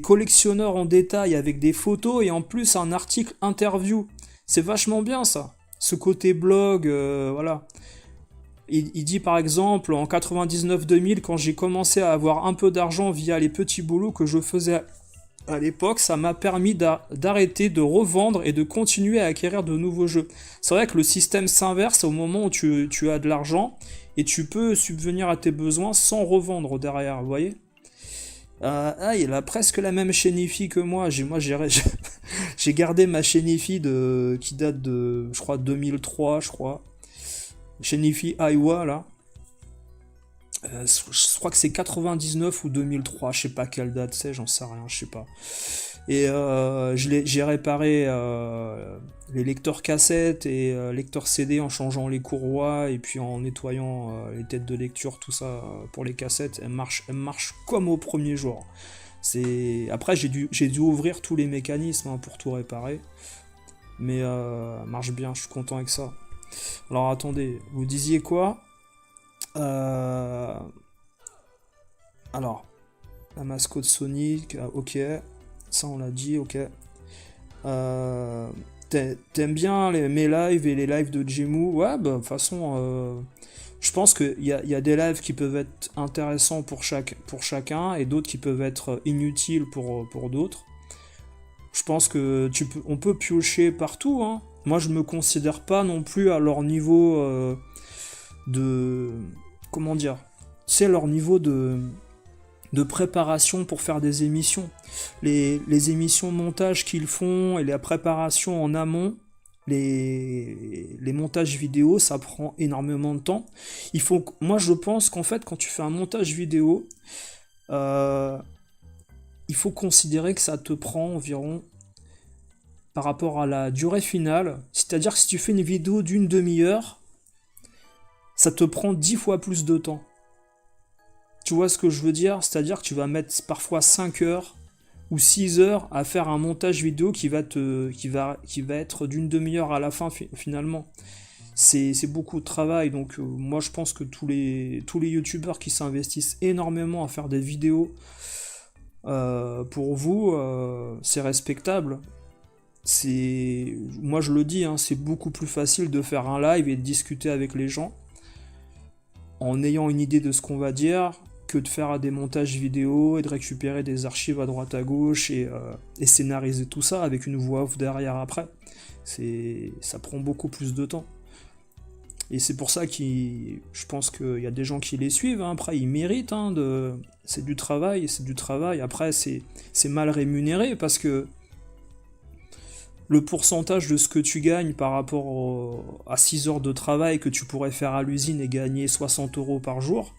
collectionneurs en détail, avec des photos, et en plus, un article interview. C'est vachement bien, ça. Ce côté blog, voilà. il dit par exemple en 99-2000, quand j'ai commencé à avoir un peu d'argent via les petits boulots que je faisais à l'époque, ça m'a permis d'arrêter de revendre et de continuer à acquérir de nouveaux jeux. C'est vrai que le système s'inverse au moment où tu as de l'argent et tu peux subvenir à tes besoins sans revendre derrière, vous voyez. Il a presque la même chaîne IFI que moi. J'ai gardé ma chaîne IFI qui date de, je crois, 2003, je crois. Chaîne IFI Aiwa, là. Je crois que c'est 99 ou 2003, je sais pas quelle date c'est, j'en sais rien, je sais pas. Et j'ai réparé les lecteurs cassettes et lecteurs CD en changeant les courroies et puis en nettoyant les têtes de lecture, tout ça pour les cassettes. Elles marchent comme au premier jour. Après j'ai dû ouvrir tous les mécanismes pour tout réparer, mais marche bien, je suis content avec ça. Alors attendez, vous disiez quoi? Alors, la mascotte Sonic, ok, ça on l'a dit, ok. T'aimes bien mes lives et les lives de Jemu? Ouais, bah de toute façon, je pense qu'il y a des lives qui peuvent être intéressants pour chacun et d'autres qui peuvent être inutiles pour d'autres. Je pense que on peut piocher partout, hein. Moi je me considère pas non plus à leur niveau comment dire, c'est leur niveau de préparation pour faire des émissions. Les émissions montage qu'ils font et la préparation en amont, les montages vidéo, ça prend énormément de temps. Moi je pense qu'en fait quand tu fais un montage vidéo, il faut considérer que ça te prend environ, par rapport à la durée finale, c'est-à-dire que si tu fais une vidéo d'une demi-heure, ça te prend 10 fois plus de temps. Tu vois ce que je veux dire? C'est-à-dire que tu vas mettre parfois 5 heures ou 6 heures à faire un montage vidéo qui va être d'une demi-heure à la fin finalement. C'est beaucoup de travail, donc moi je pense que tous les youtubeurs qui s'investissent énormément à faire des vidéos, pour vous, c'est respectable. Moi je le dis, hein, c'est beaucoup plus facile de faire un live et de discuter avec les gens en ayant une idée de ce qu'on va dire que de faire des montages vidéo et de récupérer des archives à droite à gauche et scénariser tout ça avec une voix off derrière après. Ça prend beaucoup plus de temps. Et c'est pour ça je pense qu'il y a des gens qui les suivent, hein. Après ils méritent, hein, c'est du travail. Après c'est mal rémunéré parce que le pourcentage de ce que tu gagnes par rapport à 6 heures de travail que tu pourrais faire à l'usine et gagner 60 € par jour,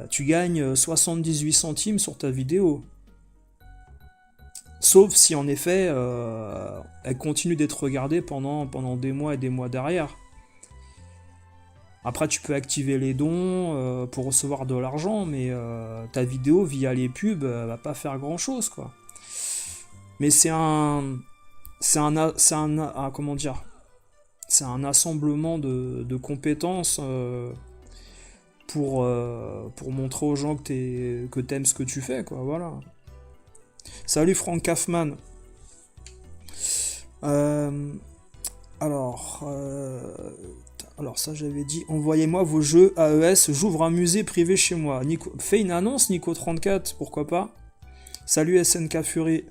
tu gagnes 78 centimes sur ta vidéo. Sauf si en effet elle continue d'être regardée pendant des mois et des mois derrière. Après tu peux activer les dons pour recevoir de l'argent, mais ta vidéo via les pubs va pas faire grand chose, quoi. Mais c'est un comment dire, c'est un assemblement de compétences pour montrer aux gens que t'aimes ce que tu fais, quoi, voilà. Salut Frank Kaufman. Alors ça j'avais dit, envoyez-moi vos jeux AES, j'ouvre un musée privé chez moi. Fais une annonce Nico34, pourquoi pas. Salut SNK Fury.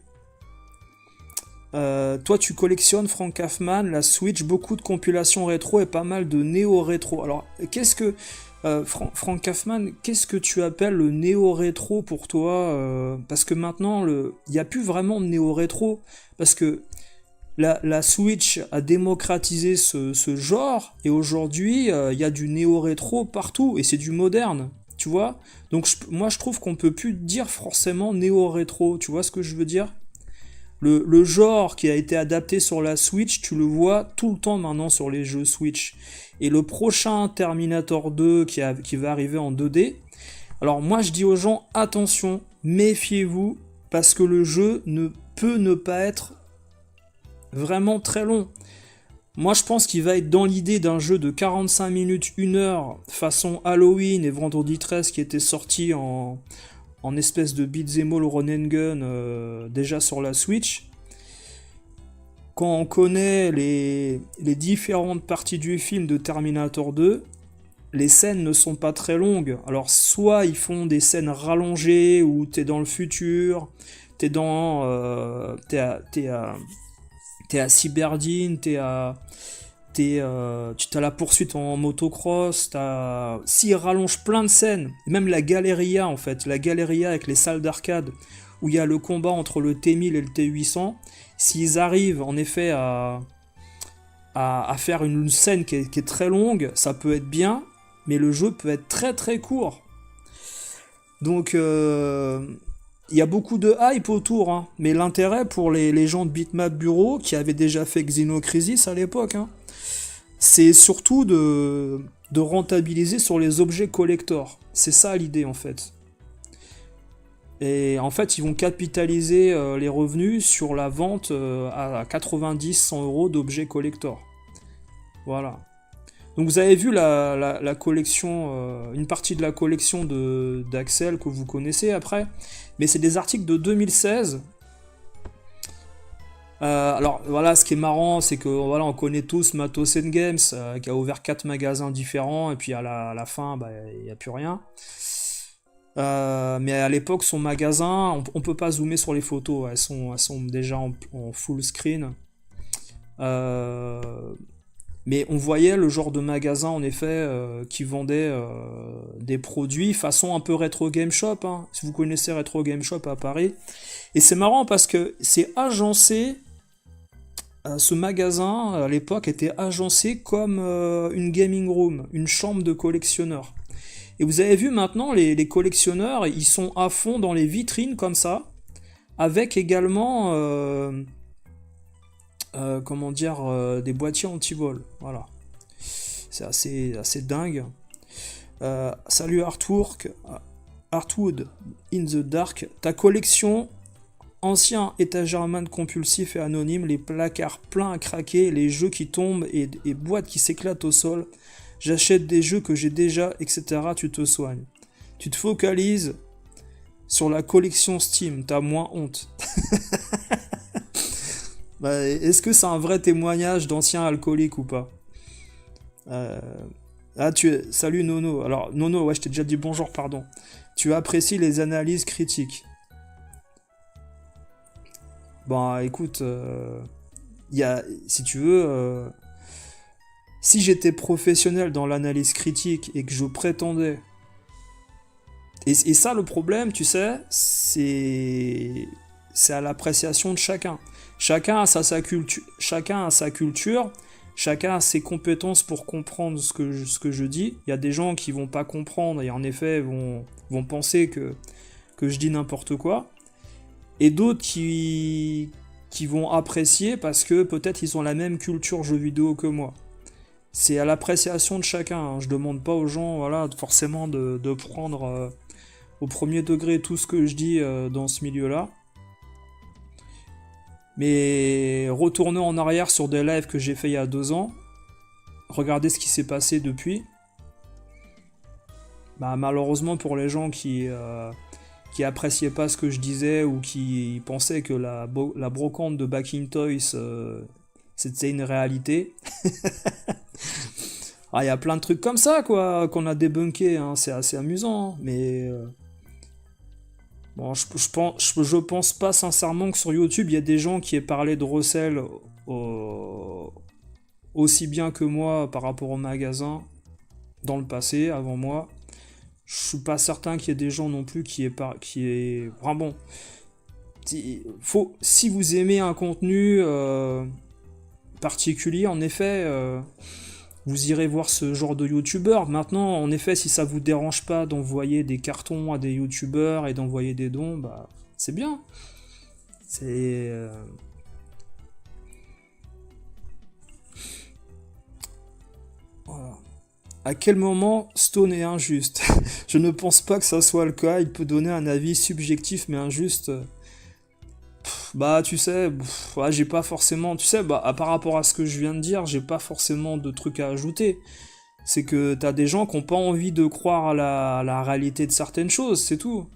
Toi tu collectionnes Frank Kaufman, la Switch, beaucoup de compilations rétro et pas mal de néo-rétro. Alors qu'est-ce que Frank Kaufman, qu'est-ce que tu appelles le néo-rétro pour toi? Parce que maintenant il n'y a plus vraiment de néo-rétro, parce que la Switch a démocratisé ce genre, et aujourd'hui il y a du néo-rétro partout, et c'est du moderne, tu vois. Donc moi je trouve qu'on peut plus dire forcément néo-rétro, tu vois ce que je veux dire? Le genre qui a été adapté sur la Switch, tu le vois tout le temps maintenant sur les jeux Switch. Et le prochain Terminator 2 qui va arriver en 2D, alors moi je dis aux gens, attention, méfiez-vous, parce que le jeu ne peut ne pas être vraiment très long. Moi je pense qu'il va être dans l'idée d'un jeu de 45 minutes, 1 heure, façon Halloween et Vendredi 13 qui était sorti en espèce de beat'em all run and gun déjà sur la Switch. quand on connaît les différentes parties du film de Terminator 2, les scènes ne sont pas très longues. Alors soit ils font des scènes rallongées où t'es dans le futur, t'es à Cyberdine, tu as la poursuite en motocross, s'ils rallongent plein de scènes, même la Galeria en fait, la Galeria avec les salles d'arcade, où il y a le combat entre le T1000 et le T800, s'ils arrivent en effet à faire une scène qui est très longue, ça peut être bien, mais le jeu peut être très très court. Donc il y a beaucoup de hype autour, hein. Mais l'intérêt pour les gens de Bitmap Bureau, qui avaient déjà fait Xenocrisis à l'époque, hein, c'est surtout de rentabiliser sur les objets collector. C'est ça l'idée en fait. Et en fait, ils vont capitaliser les revenus sur la vente à 90-100 euros d'objets collector. Voilà. Donc vous avez vu la collection, une partie de la collection d'Axel que vous connaissez après, mais c'est des articles de 2016. Alors voilà, ce qui est marrant, c'est que voilà, on connaît tous Matos Games, qui a ouvert 4 magasins différents, et puis à la fin, il n'y a plus rien. Mais à l'époque, son magasin, on peut pas zoomer sur les photos, elles sont déjà en full screen. Mais on voyait le genre de magasin, en effet, qui vendait des produits façon un peu Retro Game Shop, hein, si vous connaissez Retro Game Shop à Paris. Et c'est marrant parce que c'est agencé, ce magasin, à l'époque, était agencé comme une gaming room, une chambre de collectionneur. Et vous avez vu maintenant, les collectionneurs, ils sont à fond dans les vitrines comme ça, avec également... des boîtiers anti-vol, voilà. C'est assez dingue. Salut Artwood in the Dark. Ta collection, ancien étagèrement compulsif et anonyme, les placards pleins à craquer, les jeux qui tombent et boîtes qui s'éclatent au sol. J'achète des jeux que j'ai déjà, etc. Tu te soignes. Tu te focalises sur la collection Steam, t'as moins honte. Est-ce que c'est un vrai témoignage d'ancien alcoolique ou pas? Salut Nono. Alors Nono, ouais, je t'ai déjà dit bonjour, pardon. Tu apprécies les analyses critiques. Écoute, si tu veux, si j'étais professionnel dans l'analyse critique et que je prétendais... Et ça, le problème, tu sais, c'est à l'appréciation de chacun. Chacun a sa culture, chacun a ses compétences pour comprendre ce que je dis. Il y a des gens qui vont pas comprendre et en effet vont penser que je dis n'importe quoi. Et d'autres qui vont apprécier parce que peut-être ils ont la même culture jeux vidéo que moi. C'est à l'appréciation de chacun, hein. Je demande pas aux gens, voilà, forcément de prendre au premier degré tout ce que je dis dans ce milieu-là. Mais retournez en arrière sur des lives que j'ai fait il y a 2 ans, regardez ce qui s'est passé depuis. Malheureusement pour les gens qui appréciaient pas ce que je disais ou qui pensaient que la brocante de Backing Toys c'était une réalité. Il y a plein de trucs comme ça quoi qu'on a débunké, hein, c'est assez amusant, hein, mais bon, je pense pas sincèrement que sur YouTube, il y a des gens qui aient parlé de Russell aussi bien que moi par rapport au magasin dans le passé, avant moi. Je suis pas certain qu'il y ait des gens non plus qui aient... Enfin bon, si vous aimez un contenu particulier, en effet... vous irez voir ce genre de youtubeur. Maintenant, en effet, si ça vous dérange pas d'envoyer des cartons à des youtubeurs et d'envoyer des dons, c'est bien. C'est... Voilà. À quel moment Stone est injuste? Je ne pense pas que ça soit le cas. Il peut donner un avis subjectif mais injuste. Tu sais, j'ai pas forcément... Tu sais, par rapport à ce que je viens de dire, j'ai pas forcément de trucs à ajouter. C'est que t'as des gens qui ont pas envie de croire à la réalité de certaines choses, c'est tout.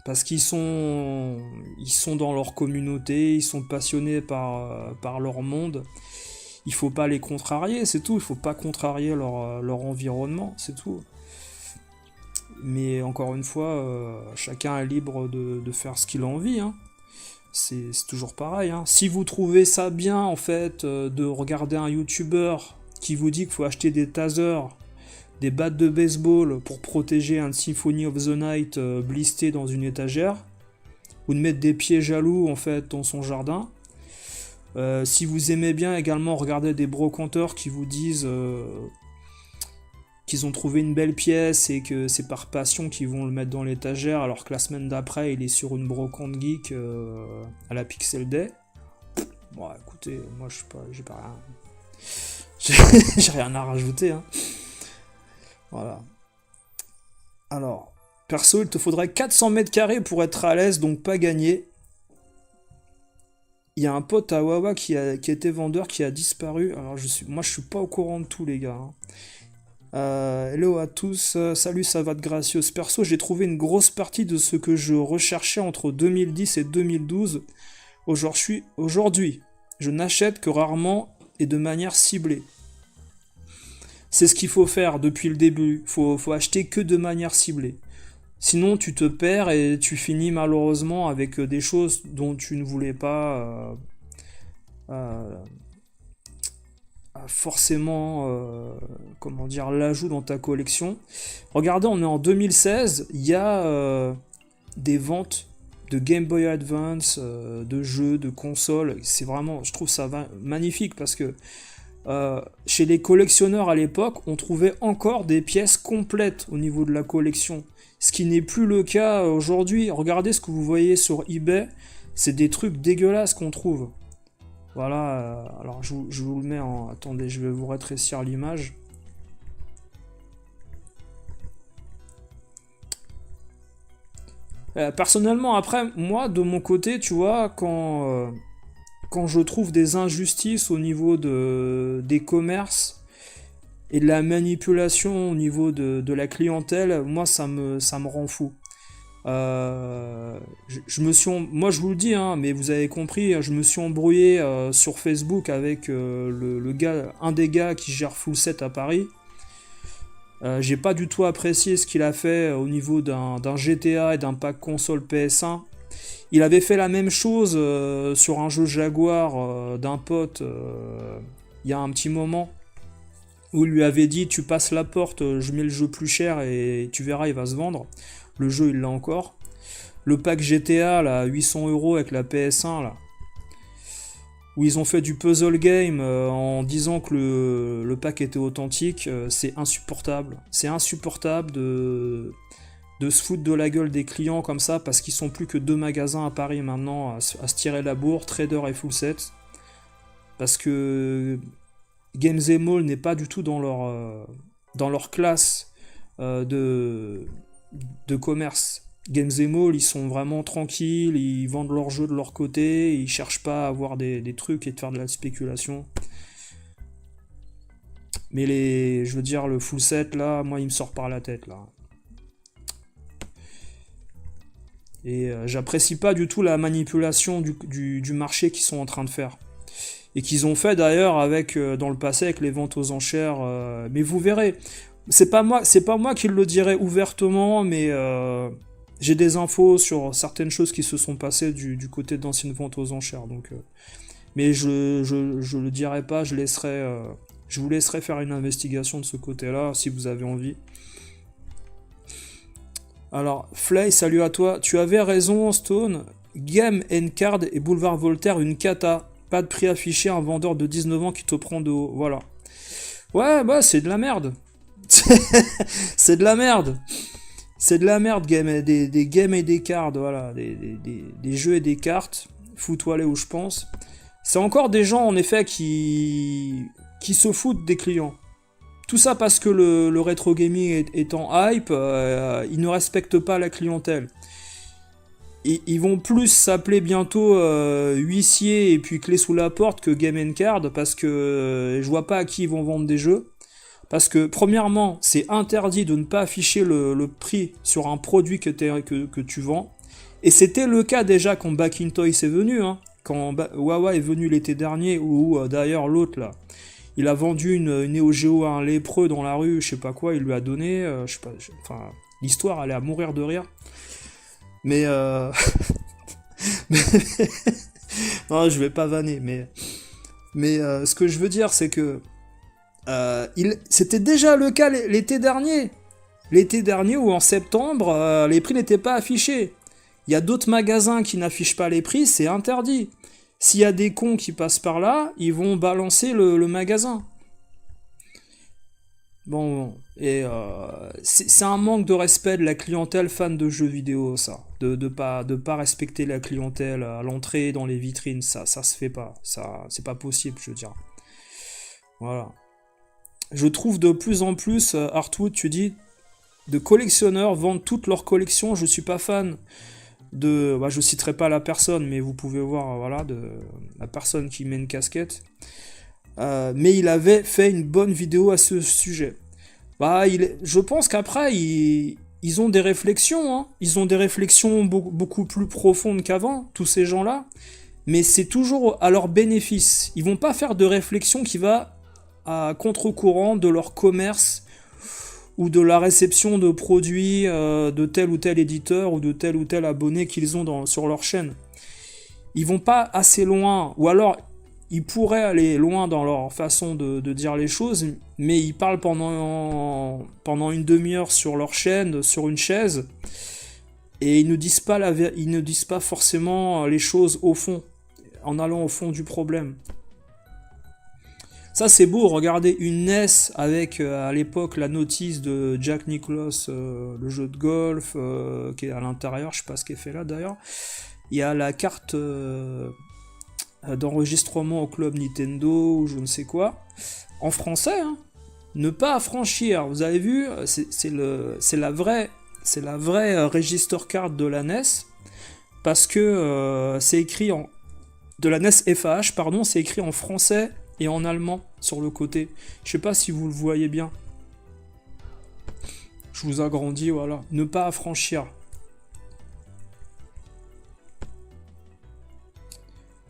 Parce qu'ils sont dans leur communauté, ils sont passionnés par leur monde. Il faut pas les contrarier, c'est tout. Il faut pas contrarier leur environnement, c'est tout. Mais encore une fois, chacun est libre de faire ce qu'il a envie. Hein. C'est toujours pareil. Hein. Si vous trouvez ça bien, en fait, de regarder un YouTuber qui vous dit qu'il faut acheter des tasers, des battes de baseball pour protéger un Symphony of the Night blisté dans une étagère, ou de mettre des pieds jaloux, en fait, dans son jardin. Si vous aimez bien également regarder des brocanteurs qui vous disent qu'ils ont trouvé une belle pièce et que c'est par passion qu'ils vont le mettre dans l'étagère alors que la semaine d'après il est sur une brocante geek à la Pixel Day. Bon écoutez, moi j'ai pas rien. J'ai rien à rajouter. Hein. Voilà. Alors, perso, il te faudrait 400 mètres carrés pour être à l'aise, donc pas gagné. Il y a un pote à Wawa qui était vendeur qui a disparu. Alors moi je suis pas au courant de tout les gars. Hein. Hello à tous, salut ça va de gracieuse. Perso, j'ai trouvé une grosse partie de ce que je recherchais entre 2010 et 2012. Aujourd'hui, je n'achète que rarement et de manière ciblée. C'est ce qu'il faut faire depuis le début. Faut acheter que de manière ciblée. Sinon, tu te perds et tu finis malheureusement avec des choses dont tu ne voulais pas forcément l'ajout dans ta collection. Regardez, on est en 2016, il y a des ventes de Game Boy Advance, de jeux, de consoles. C'est vraiment, je trouve ça magnifique parce que chez les collectionneurs à l'époque, on trouvait encore des pièces complètes au niveau de la collection. Ce qui n'est plus le cas aujourd'hui. Regardez ce que vous voyez sur eBay, c'est des trucs dégueulasses qu'on trouve. Voilà, alors je vous le mets en... Attendez, je vais vous rétrécir l'image. Personnellement, après, moi, de mon côté, tu vois, quand je trouve des injustices au niveau des commerces et de la manipulation au niveau de la clientèle, moi, ça me rend fou. Moi je vous le dis, hein, mais vous avez compris, je me suis embrouillé sur Facebook avec un des gars qui gère Full Set à Paris. J'ai pas du tout apprécié ce qu'il a fait au niveau d'un GTA et d'un pack console PS1. Il avait fait la même chose sur un jeu Jaguar d'un pote il y a un petit moment, où il lui avait dit tu passes la porte, je mets le jeu plus cher et tu verras il va se vendre. Le jeu, il l'a encore. Le pack GTA, là, 800 € avec la PS1, là, où ils ont fait du puzzle game en disant que le pack était authentique, c'est insupportable. C'est insupportable de se foutre de la gueule des clients comme ça, parce qu'ils sont plus que 2 magasins à Paris maintenant à se tirer la bourre, Trader et Full Set. Parce que Games & Mall n'est pas du tout dans leur classe de commerce. Games & Mall, ils sont vraiment tranquilles, ils vendent leurs jeux de leur côté, ils cherchent pas à avoir des trucs et de faire de la spéculation. Mais le Full Set là, moi il me sort par la tête là. Et j'apprécie pas du tout la manipulation du marché qu'ils sont en train de faire. Et qu'ils ont fait d'ailleurs dans le passé avec les ventes aux enchères. Mais vous verrez. C'est pas moi qui le dirais ouvertement, mais j'ai des infos sur certaines choses qui se sont passées du côté d'anciennes ventes aux enchères. Donc, mais je le dirai pas, je vous laisserai faire une investigation de ce côté-là si vous avez envie. Alors, Flay, salut à toi. Tu avais raison, Stone. Game & Card et Boulevard Voltaire, une cata. Pas de prix affiché, un vendeur de 19 ans qui te prend de haut. Voilà. Ouais, bah c'est de la merde. C'est de la merde. C'est de la merde, des games et des cartes, voilà, des jeux et des cartes. Fous-toi aller où je pense. C'est encore des gens, en effet, qui se foutent des clients. Tout ça parce que le rétro gaming est en hype, ils ne respectent pas la clientèle. Ils vont plus s'appeler bientôt huissier et puis clé sous la porte que Game & Card, parce que je vois pas à qui ils vont vendre des jeux. Parce que, premièrement, c'est interdit de ne pas afficher le prix sur un produit que tu vends. Et c'était le cas déjà quand Back in Toys est venu, hein. Quand Wawa est venu l'été dernier, ou d'ailleurs l'autre là, il a vendu une Neo Geo à un lépreux dans la rue, je sais pas quoi, il lui a donné, je sais pas, enfin, l'histoire elle est à mourir de rire. Mais non, je vais pas vanner, mais ce que je veux dire, c'est que c'était déjà le cas l'été dernier. L'été dernier ou en septembre, les prix n'étaient pas affichés. Il y a d'autres magasins qui n'affichent pas les prix, c'est interdit. S'il y a des cons qui passent par là, ils vont balancer le magasin. Bon, et c'est un manque de respect de la clientèle fan de jeux vidéo, ça. De pas respecter la clientèle à l'entrée, dans les vitrines, ça se fait pas. Ça, c'est pas possible, je veux dire. Voilà. Je trouve de plus en plus, Artwood, tu dis, de collectionneurs vendent toutes leurs collections, je suis pas fan de... je citerai pas la personne, mais vous pouvez voir, voilà, de la personne qui met une casquette. Mais il avait fait une bonne vidéo à ce sujet. Je pense qu'après, ils ont des réflexions, hein. Ils ont des réflexions beaucoup plus profondes qu'avant, tous ces gens-là. Mais c'est toujours à leur bénéfice. Ils vont pas faire de réflexion qui va à contre-courant de leur commerce ou de la réception de produits de tel ou tel éditeur ou de tel ou tel abonné qu'ils ont sur leur chaîne. Ils vont pas assez loin, ou alors ils pourraient aller loin dans leur façon de dire les choses, mais ils parlent pendant une demi-heure sur leur chaîne, sur une chaise, et ils ne disent pas forcément les choses au fond, en allant au fond du problème. Ça c'est beau, regardez une NES avec à l'époque la notice de Jack Nicklaus, le jeu de golf qui est à l'intérieur, je sais pas ce qui est fait là d'ailleurs. Il y a la carte d'enregistrement au club Nintendo ou je ne sais quoi, en français, hein. Ne pas affranchir, vous avez vu, c'est la vraie register card de la NES, parce que c'est écrit de la NES FAH, pardon, c'est écrit en français et en allemand sur le côté. Je sais pas si vous le voyez bien. Je vous agrandis, voilà. Ne pas affranchir.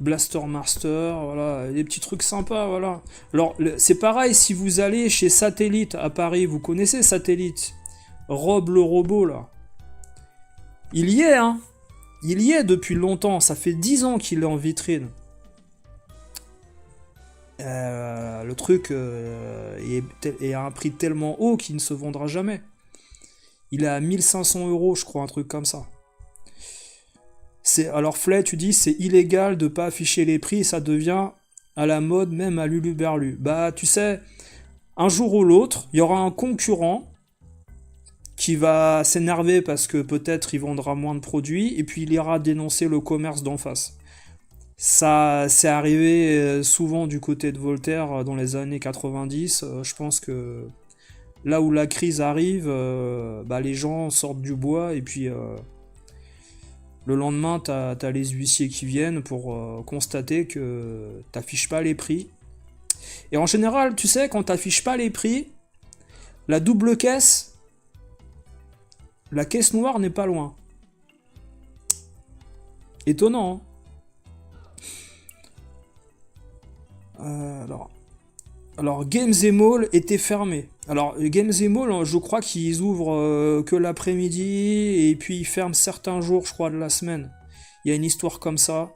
Blaster Master, voilà, des petits trucs sympas, voilà. Alors, c'est pareil si vous allez chez Satellite à Paris, vous connaissez Satellite, Rob le robot, là. Il y est, hein. Il y est depuis longtemps, ça fait 10 ans qu'il est en vitrine. Le truc est à un prix tellement haut qu'il ne se vendra jamais. Il est à 1500 €, je crois, un truc comme ça. Alors Flay, tu dis, c'est illégal de pas afficher les prix, ça devient à la mode, même à Luluberlu. Bah, tu sais, un jour ou l'autre, il y aura un concurrent qui va s'énerver parce que peut-être il vendra moins de produits, et puis il ira dénoncer le commerce d'en face. Ça, c'est arrivé souvent du côté de Voltaire dans les années 90. Je pense que là où la crise arrive, les gens sortent du bois et puis le lendemain, t'as les huissiers qui viennent pour constater que t'affiches pas les prix. Et en général, tu sais, quand t'affiches pas les prix, la double caisse, la caisse noire n'est pas loin. Étonnant, hein. Alors Games & Mall était fermé. Alors Games & Mall, je crois qu'ils ouvrent que l'après-midi et puis ils ferment certains jours, je crois, de la semaine. Il y a une histoire comme ça.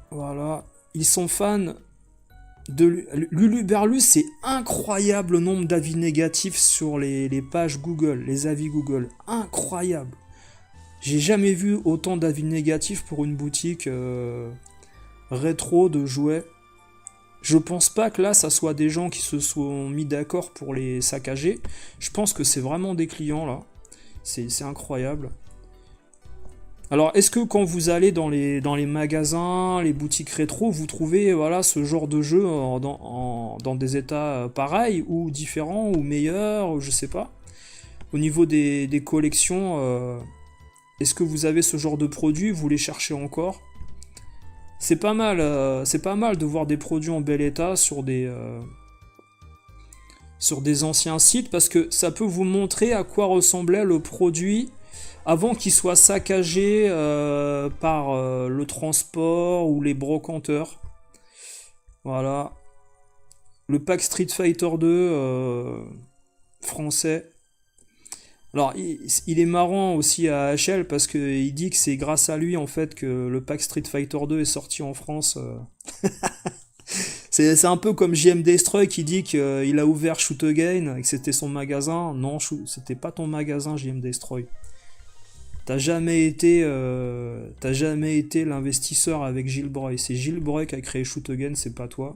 Voilà. Ils sont fans de Luluberlu, c'est incroyable le nombre d'avis négatifs sur les pages Google, les avis Google. Incroyable. J'ai jamais vu autant d'avis négatifs pour une boutique rétro de jouets. Je pense pas que là ça soit des gens qui se sont mis d'accord pour les saccager. Je pense que c'est vraiment des clients là. C'est incroyable. Alors est-ce que quand vous allez dans les magasins, les boutiques rétro, vous trouvez voilà ce genre de jeu dans des états pareils ou différents ou meilleurs, ou je sais pas. Au niveau des collections, est-ce que vous avez ce genre de produits, vous les cherchez encore? C'est pas mal de voir des produits en bel état sur des anciens sites, parce que ça peut vous montrer à quoi ressemblait le produit avant qu'il soit saccagé par le transport ou les brocanteurs. Voilà. Le pack Street Fighter 2 français. Alors, il est marrant aussi à HL parce qu'il dit que c'est grâce à lui en fait que le pack Street Fighter 2 est sorti en France. C'est un peu comme JM Destroy qui dit qu'il a ouvert Shoot Again et que c'était son magasin. Non, c'était pas ton magasin, JM Destroy. T'as jamais été l'investisseur avec Gilles Breuil. C'est Gilles Breuil qui a créé Shoot Again, c'est pas toi.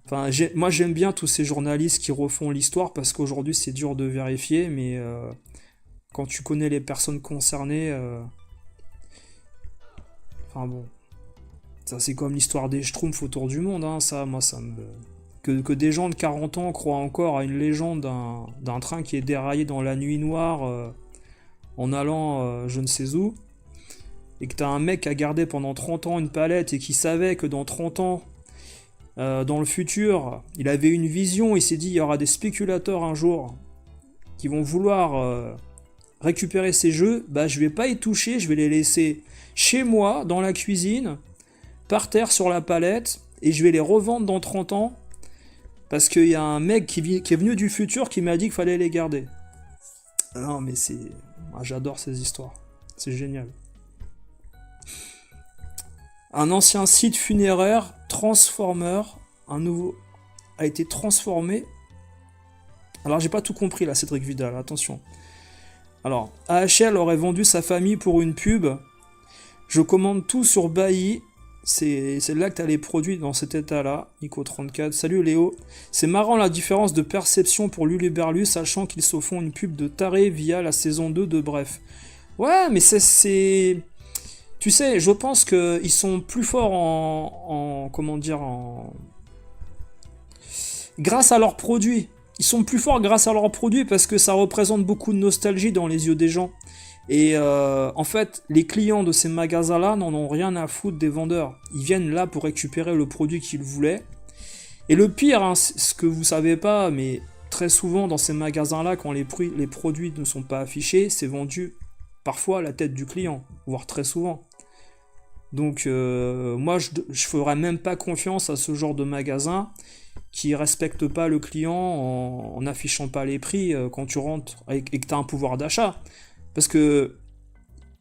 Enfin, moi j'aime bien tous ces journalistes qui refont l'histoire parce qu'aujourd'hui c'est dur de vérifier, mais quand tu connais les personnes concernées, enfin bon, ça c'est comme l'histoire des Schtroumpfs autour du monde, hein, ça me... Que des gens de 40 ans croient encore à une légende d'un train qui est déraillé dans la nuit noire en allant je ne sais où, et que t'as un mec qui a gardé pendant 30 ans une palette et qui savait que dans 30 ans, dans le futur, il avait une vision, il s'est dit il y aura des spéculateurs un jour qui vont vouloir récupérer ces jeux, bah je vais pas y toucher, je vais les laisser chez moi, dans la cuisine, par terre sur la palette, et je vais les revendre dans 30 ans, parce qu'il y a un mec qui est venu du futur qui m'a dit qu'il fallait les garder. Non mais c'est... Moi, j'adore ces histoires, c'est génial. Un ancien site funéraire, Transformer, un nouveau, a été transformé. Alors j'ai pas tout compris là, Cédric Vidal, attention. Alors, AHL aurait vendu sa famille pour une pub. Je commande tout sur Bailly. C'est là que t'as les produits dans cet état-là. Nico34, salut Léo. C'est marrant la différence de perception pour Luluberlu, sachant qu'ils se font une pub de taré via la saison 2 de Bref. Ouais, mais c'est... Tu sais, je pense qu'ils sont plus forts grâce à leurs produits. Ils sont plus forts grâce à leurs produits parce que ça représente beaucoup de nostalgie dans les yeux des gens. Et en fait, les clients de ces magasins-là n'en ont rien à foutre des vendeurs. Ils viennent là pour récupérer le produit qu'ils voulaient. Et le pire, hein, ce que vous savez pas, mais très souvent dans ces magasins-là, quand les produits ne sont pas affichés, c'est vendu parfois à la tête du client, voire très souvent. Donc moi je ferais même pas confiance à ce genre de magasin qui respecte pas le client en affichant pas les prix quand tu rentres et que tu as un pouvoir d'achat. Parce que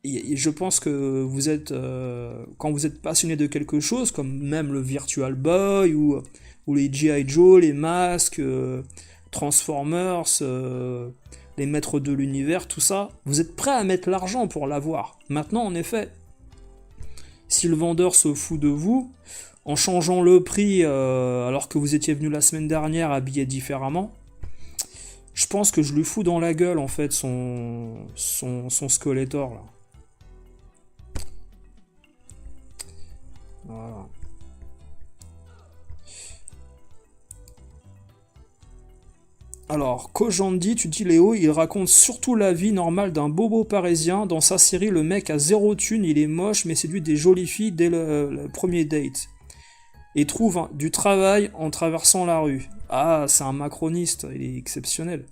je pense que vous êtes quand vous êtes passionné de quelque chose, comme même le Virtual Boy ou les G.I. Joe, les masques, Transformers, les maîtres de l'univers, tout ça, vous êtes prêt à mettre l'argent pour l'avoir. Maintenant, en effet, si le vendeur se fout de vous, en changeant le prix alors que vous étiez venu la semaine dernière habillé différemment, je pense que je lui fous dans la gueule en fait son Skeletor là. Voilà. Alors, Kojandi, tu dis Léo, il raconte surtout la vie normale d'un bobo parisien. Dans sa série, le mec a zéro thune, il est moche, mais séduit des jolies filles dès le premier date. Et trouve du travail en traversant la rue. Ah, c'est un macroniste, il est exceptionnel.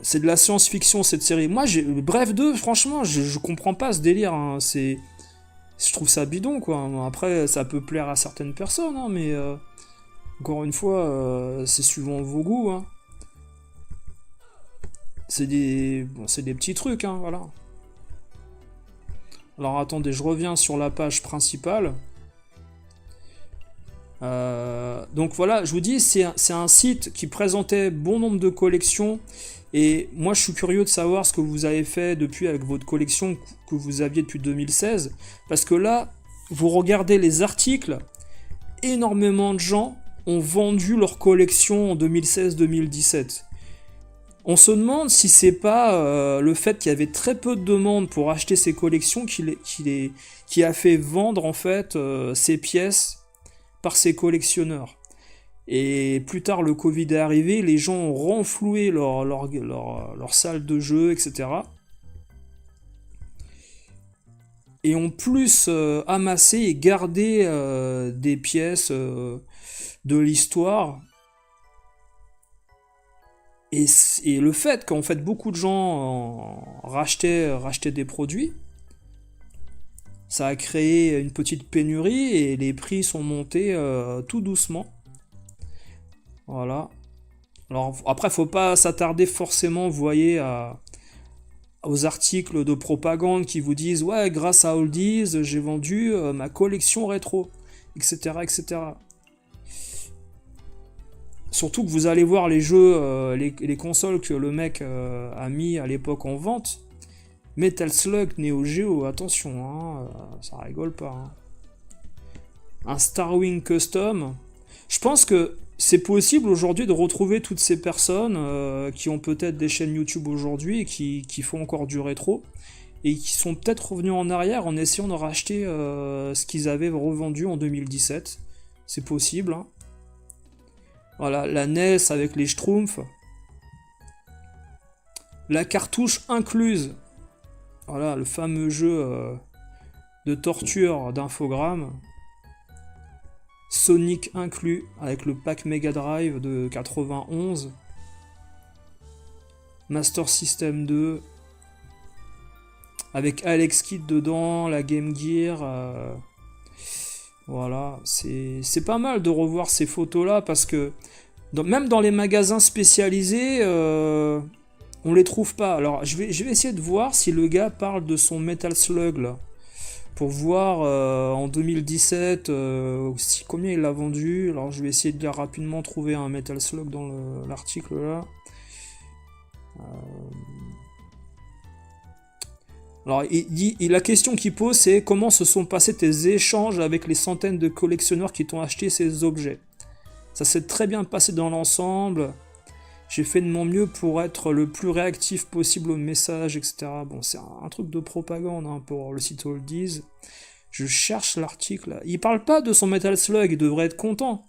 C'est de la science-fiction cette série. Moi, Bref 2, franchement, je comprends pas ce délire. Hein. Je trouve ça bidon, quoi. Après, ça peut plaire à certaines personnes, hein, mais encore une fois, c'est suivant vos goûts. Hein. C'est des petits trucs, hein, voilà. Alors attendez, je reviens sur la page principale. Donc voilà, je vous dis, c'est un site qui présentait bon nombre de collections. Et moi, je suis curieux de savoir ce que vous avez fait depuis avec votre collection que vous aviez depuis 2016. Parce que là, vous regardez les articles, énormément de gens ont vendu leur collection en 2016-2017. On se demande si c'est pas le fait qu'il y avait très peu de demandes pour acheter ces collections qui a fait vendre en fait ces pièces par ces collectionneurs. Et plus tard, le Covid est arrivé, les gens ont renfloué leur salle de jeu, etc. Et ont plus amassé et gardé des pièces de l'histoire Et le fait qu'en fait beaucoup de gens rachetaient des produits, ça a créé une petite pénurie et les prix sont montés tout doucement. Voilà. Alors après, faut pas s'attarder forcément, vous voyez, aux articles de propagande qui vous disent ouais, grâce à Oldies, j'ai vendu ma collection rétro, etc., etc. Surtout que vous allez voir les jeux, les consoles que le mec a mis à l'époque en vente. Metal Slug, Neo Geo, attention, hein, ça rigole pas. Hein. Un Starwing Custom. Je pense que c'est possible aujourd'hui de retrouver toutes ces personnes qui ont peut-être des chaînes YouTube aujourd'hui et qui font encore du rétro et qui sont peut-être revenus en arrière en essayant de racheter ce qu'ils avaient revendu en 2017. C'est possible. Hein. Voilà, la NES avec les Schtroumpfs. La cartouche incluse. Voilà, le fameux jeu de torture d'infogramme. Sonic inclus, avec le pack Mega Drive de 91. Master System 2. Avec Alex Kidd dedans, la Game Gear. Voilà, c'est pas mal de revoir ces photos-là, parce que même dans les magasins spécialisés... on les trouve pas. Alors, je vais essayer de voir si le gars parle de son Metal Slug, là. Pour voir en 2017 combien il l'a vendu. Alors, je vais essayer de rapidement trouver un Metal Slug dans l'article, là. Alors, la question qu'il pose, c'est comment se sont passés tes échanges avec les centaines de collectionneurs qui t'ont acheté ces objets. Ça s'est très bien passé dans l'ensemble. J'ai fait de mon mieux pour être le plus réactif possible aux messages, etc. Bon, c'est un truc de propagande hein, pour le site Oldies. Je cherche l'article. Il parle pas de son Metal Slug, il devrait être content.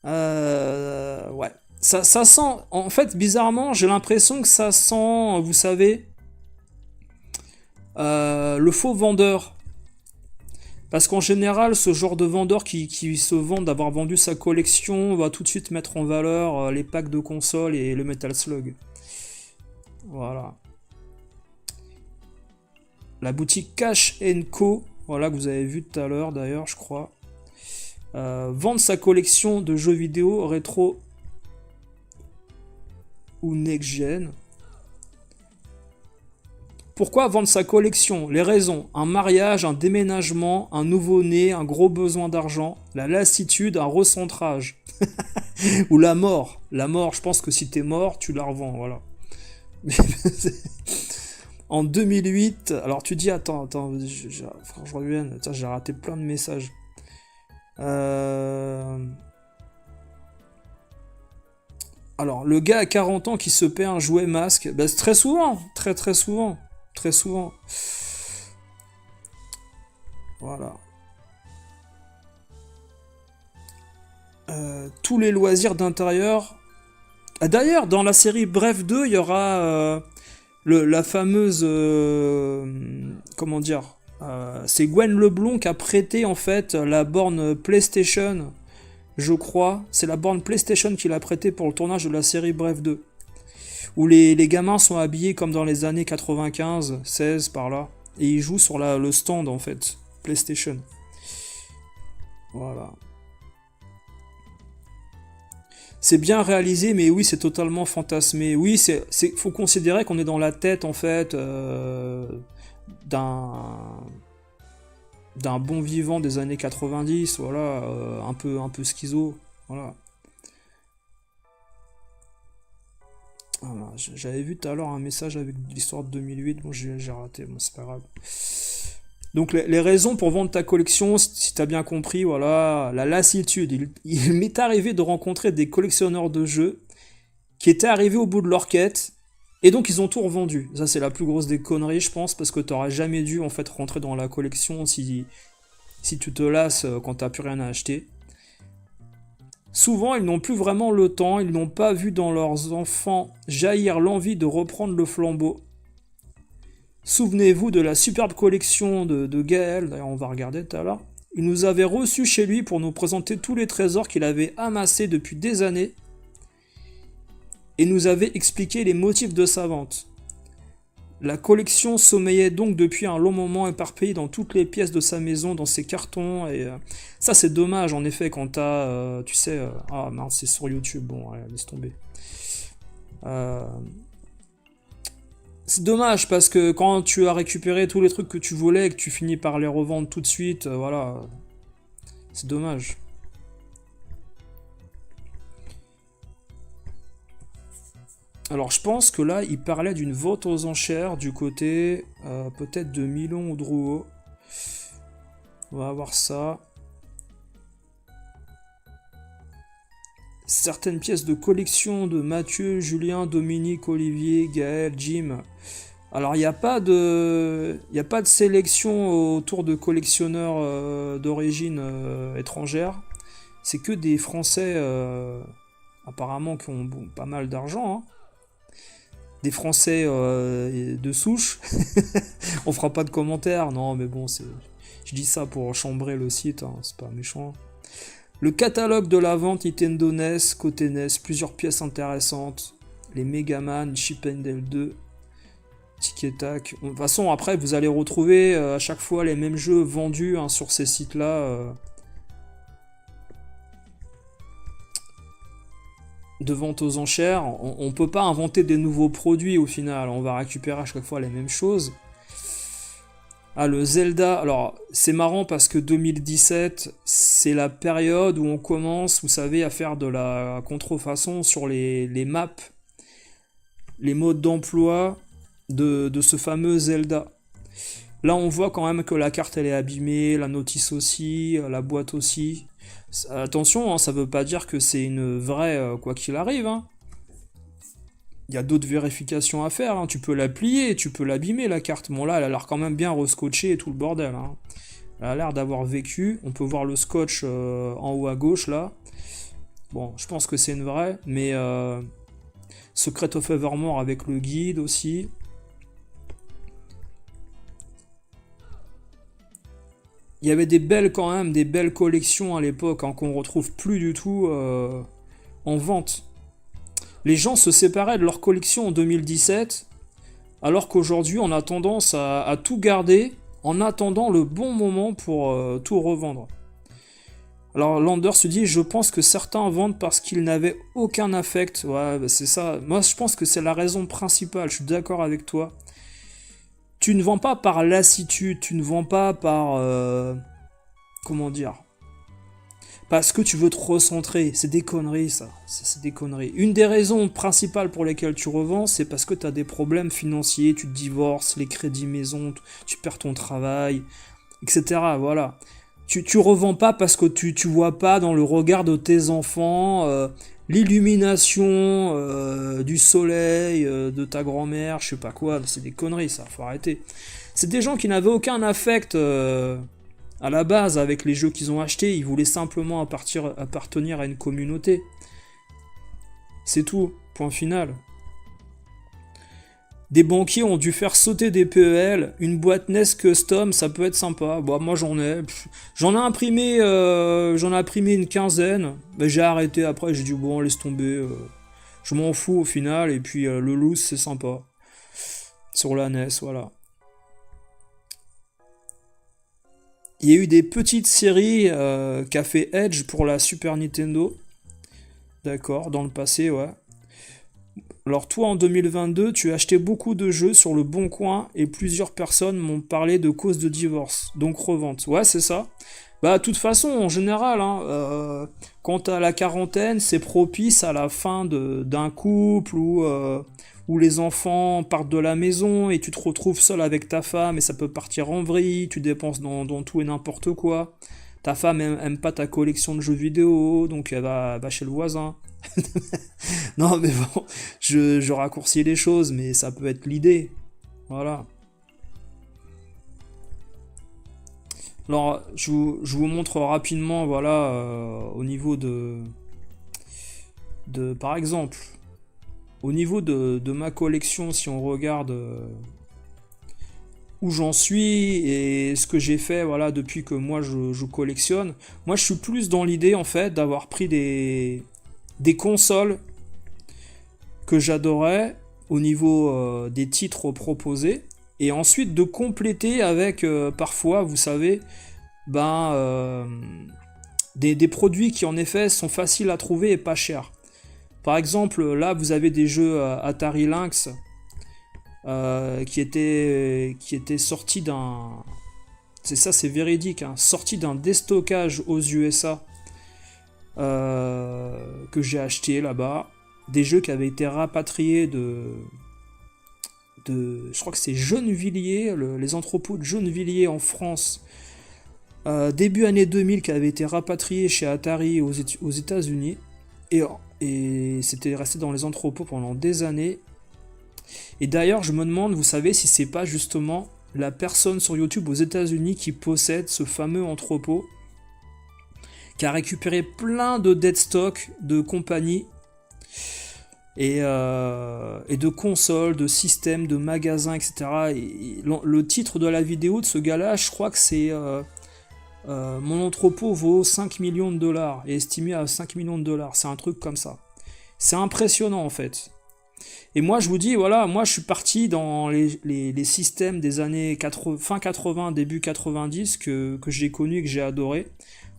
Ouais. Ça sent... En fait, bizarrement, j'ai l'impression que ça sent, vous savez, le faux vendeur. Parce qu'en général, ce genre de vendeur qui se vante d'avoir vendu sa collection va tout de suite mettre en valeur les packs de consoles et le Metal Slug. Voilà. La boutique Cash & Co, voilà, que vous avez vu tout à l'heure d'ailleurs, je crois. Vendre sa collection de jeux vidéo rétro ou next-gen. Pourquoi vendre sa collection? Les raisons: un mariage, un déménagement, un nouveau-né, un gros besoin d'argent, la lassitude, un recentrage. Ou la mort. La mort, je pense que si t'es mort, tu la revends, voilà. En 2008, alors tu dis, attends, faut que je revienne, tiens, j'ai raté plein de messages. Alors, le gars à 40 ans qui se paie un jouet masque, bah, c'est très souvent, très souvent. Très souvent. Voilà. Tous les loisirs d'intérieur. Ah, d'ailleurs, dans la série Bref 2, il y aura la fameuse... comment dire c'est Gwen Leblond qui a prêté en fait la borne PlayStation, je crois. C'est la borne PlayStation qu'il a prêtée pour le tournage de la série Bref 2. Où les gamins sont habillés comme dans les années 95, 16 par là, et ils jouent sur le stand en fait, PlayStation. Voilà. C'est bien réalisé, mais oui, c'est totalement fantasmé. Oui, faut considérer qu'on est dans la tête en fait d'un bon vivant des années 90, voilà, un peu schizo, voilà. Voilà, j'avais vu tout à l'heure un message avec l'histoire de 2008, bon j'ai raté, bon c'est pas grave. Donc les raisons pour vendre ta collection, si t'as bien compris, voilà, la lassitude. Il m'est arrivé de rencontrer des collectionneurs de jeux qui étaient arrivés au bout de leur quête, et donc ils ont tout revendu. Ça c'est la plus grosse des conneries je pense, parce que t'aurais jamais dû en fait rentrer dans la collection si tu te lasses quand t'as plus rien à acheter. Souvent, ils n'ont plus vraiment le temps, ils n'ont pas vu dans leurs enfants jaillir l'envie de reprendre le flambeau. Souvenez-vous de la superbe collection de Gaël, d'ailleurs on va regarder tout à l'heure. Il nous avait reçus chez lui pour nous présenter tous les trésors qu'il avait amassés depuis des années. et nous avait expliqué les motifs de sa vente. La collection sommeillait donc depuis un long moment éparpillée dans toutes les pièces de sa maison, dans ses cartons, et ça c'est dommage en effet quand t'as, tu sais, ah mince c'est sur YouTube, bon ouais, laisse tomber. C'est dommage parce que quand tu as récupéré tous les trucs que tu voulais et que tu finis par les revendre tout de suite, voilà, c'est dommage. Alors je pense que là, il parlait d'une vente aux enchères du côté peut-être de Milon ou Drouot. On va voir ça. Certaines pièces de collection de Mathieu, Julien, Dominique, Olivier, Gaël, Jim. Alors il n'y a pas de sélection autour de collectionneurs d'origine étrangère. C'est que des Français apparemment qui ont pas mal d'argent. Hein. Des Français de souche. On fera pas de commentaires, non mais bon, je dis ça pour chambrer le site, hein, c'est pas méchant. Le catalogue de la vente Nintendo NES, côté NES, plusieurs pièces intéressantes, les Megaman, Chip and Dale 2, Tic et Tac. De toute façon, après, vous allez retrouver à chaque fois les mêmes jeux vendus hein, sur ces sites-là. De vente aux enchères, on peut pas inventer des nouveaux produits au final, on va récupérer à chaque fois les mêmes choses. Ah, le Zelda, alors c'est marrant parce que 2017, c'est la période où on commence, vous savez, à faire de la contrefaçon sur les maps, les modes d'emploi de ce fameux Zelda. Là, on voit quand même que la carte elle est abîmée, la notice aussi, la boîte aussi. Attention, hein, ça veut pas dire que c'est une vraie quoi qu'il arrive. Hein. Il y a d'autres vérifications à faire. Hein. Tu peux la plier, tu peux l'abîmer la carte. Bon là, elle a l'air quand même bien rescotchée et tout le bordel. Hein. Elle a l'air d'avoir vécu. On peut voir le scotch en haut à gauche là. Bon, je pense que c'est une vraie, mais Secret of Evermore avec le guide aussi. Il y avait des belles quand même, des belles collections à l'époque hein, qu'on retrouve plus du tout en vente. Les gens se séparaient de leur collection en 2017, alors qu'aujourd'hui on a tendance à tout garder en attendant le bon moment pour tout revendre. Alors Lander se dit, je pense que certains vendent parce qu'ils n'avaient aucun affect. Ouais, bah c'est ça. Moi je pense que c'est la raison principale, je suis d'accord avec toi. Tu ne vends pas par lassitude, tu ne vends pas par... comment dire ? Parce que tu veux te recentrer, c'est des conneries ça, c'est des conneries. Une des raisons principales pour lesquelles tu revends, c'est parce que tu as des problèmes financiers, tu te divorces, les crédits maison, tu perds ton travail, etc. Voilà. Tu revends pas parce que tu vois pas dans le regard de tes enfants l'illumination du soleil, de ta grand-mère, je sais pas quoi, c'est des conneries ça, faut arrêter. C'est des gens qui n'avaient aucun affect à la base avec les jeux qu'ils ont achetés, ils voulaient simplement appartenir à une communauté. C'est tout, point final. Des banquiers ont dû faire sauter des PEL, une boîte NES custom, ça peut être sympa. Bon, moi j'en ai imprimé une quinzaine, mais j'ai arrêté après, j'ai dit bon laisse tomber, je m'en fous au final, et puis le loose c'est sympa. Sur la NES, voilà. Il y a eu des petites séries qu'a fait Edge pour la Super Nintendo. D'accord, dans le passé, ouais. Alors toi, en 2022, tu as acheté beaucoup de jeux sur le Bon Coin et plusieurs personnes m'ont parlé de cause de divorce, donc revente. Ouais, c'est ça. Bah, de toute façon, en général, hein, quand t'as la quarantaine, c'est propice à la fin d'un couple où les enfants partent de la maison et tu te retrouves seul avec ta femme et ça peut partir en vrille, tu dépenses dans tout et n'importe quoi. Ta femme aime pas ta collection de jeux vidéo, donc elle va chez le voisin. Non mais bon, je raccourcis les choses, mais ça peut être l'idée. Voilà. Alors, je vous montre rapidement, voilà, au niveau de par exemple, au niveau de ma collection, si on regarde où j'en suis et ce que j'ai fait, voilà, depuis que moi je collectionne, moi je suis plus dans l'idée en fait d'avoir pris des consoles que j'adorais au niveau des titres proposés, et ensuite de compléter avec parfois, vous savez, des produits qui en effet sont faciles à trouver et pas chers. Par exemple, là vous avez des jeux Atari Lynx qui étaient sortis d'un... c'est véridique, hein, sortis d'un déstockage aux USA que j'ai acheté là-bas. Des jeux qui avaient été rapatriés je crois que c'est Gennevilliers, les entrepôts de Gennevilliers en France, début année 2000, qui avaient été rapatriés chez Atari aux États-Unis, et c'était resté dans les entrepôts pendant des années. Et d'ailleurs, je me demande, vous savez, si c'est pas justement la personne sur YouTube aux États-Unis qui possède ce fameux entrepôt, qui a récupéré plein de dead stock de compagnies et de consoles, de systèmes, de magasins, etc. Et le titre de la vidéo de ce gars-là, je crois que c'est mon entrepôt vaut 5 millions de dollars, est estimé à 5 millions de dollars. C'est un truc comme ça. C'est impressionnant en fait. Et moi je vous dis, voilà, moi je suis parti dans les systèmes des années fin 80, début 90 que j'ai connu et que j'ai adoré,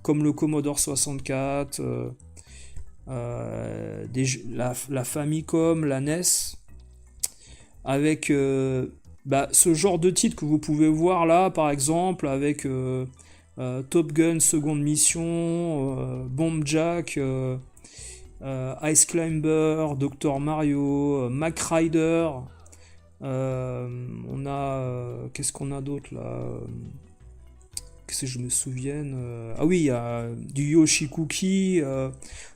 comme le Commodore 64, la Famicom, la NES, avec ce genre de titre que vous pouvez voir là, par exemple, avec Top Gun Seconde Mission, Bomb Jack, Ice Climber, Dr Mario, Mac Rider, on a... qu'est-ce qu'on a d'autre là, qu'est-ce que je me souvienne, ah oui, il y a du Yoshi Cookie,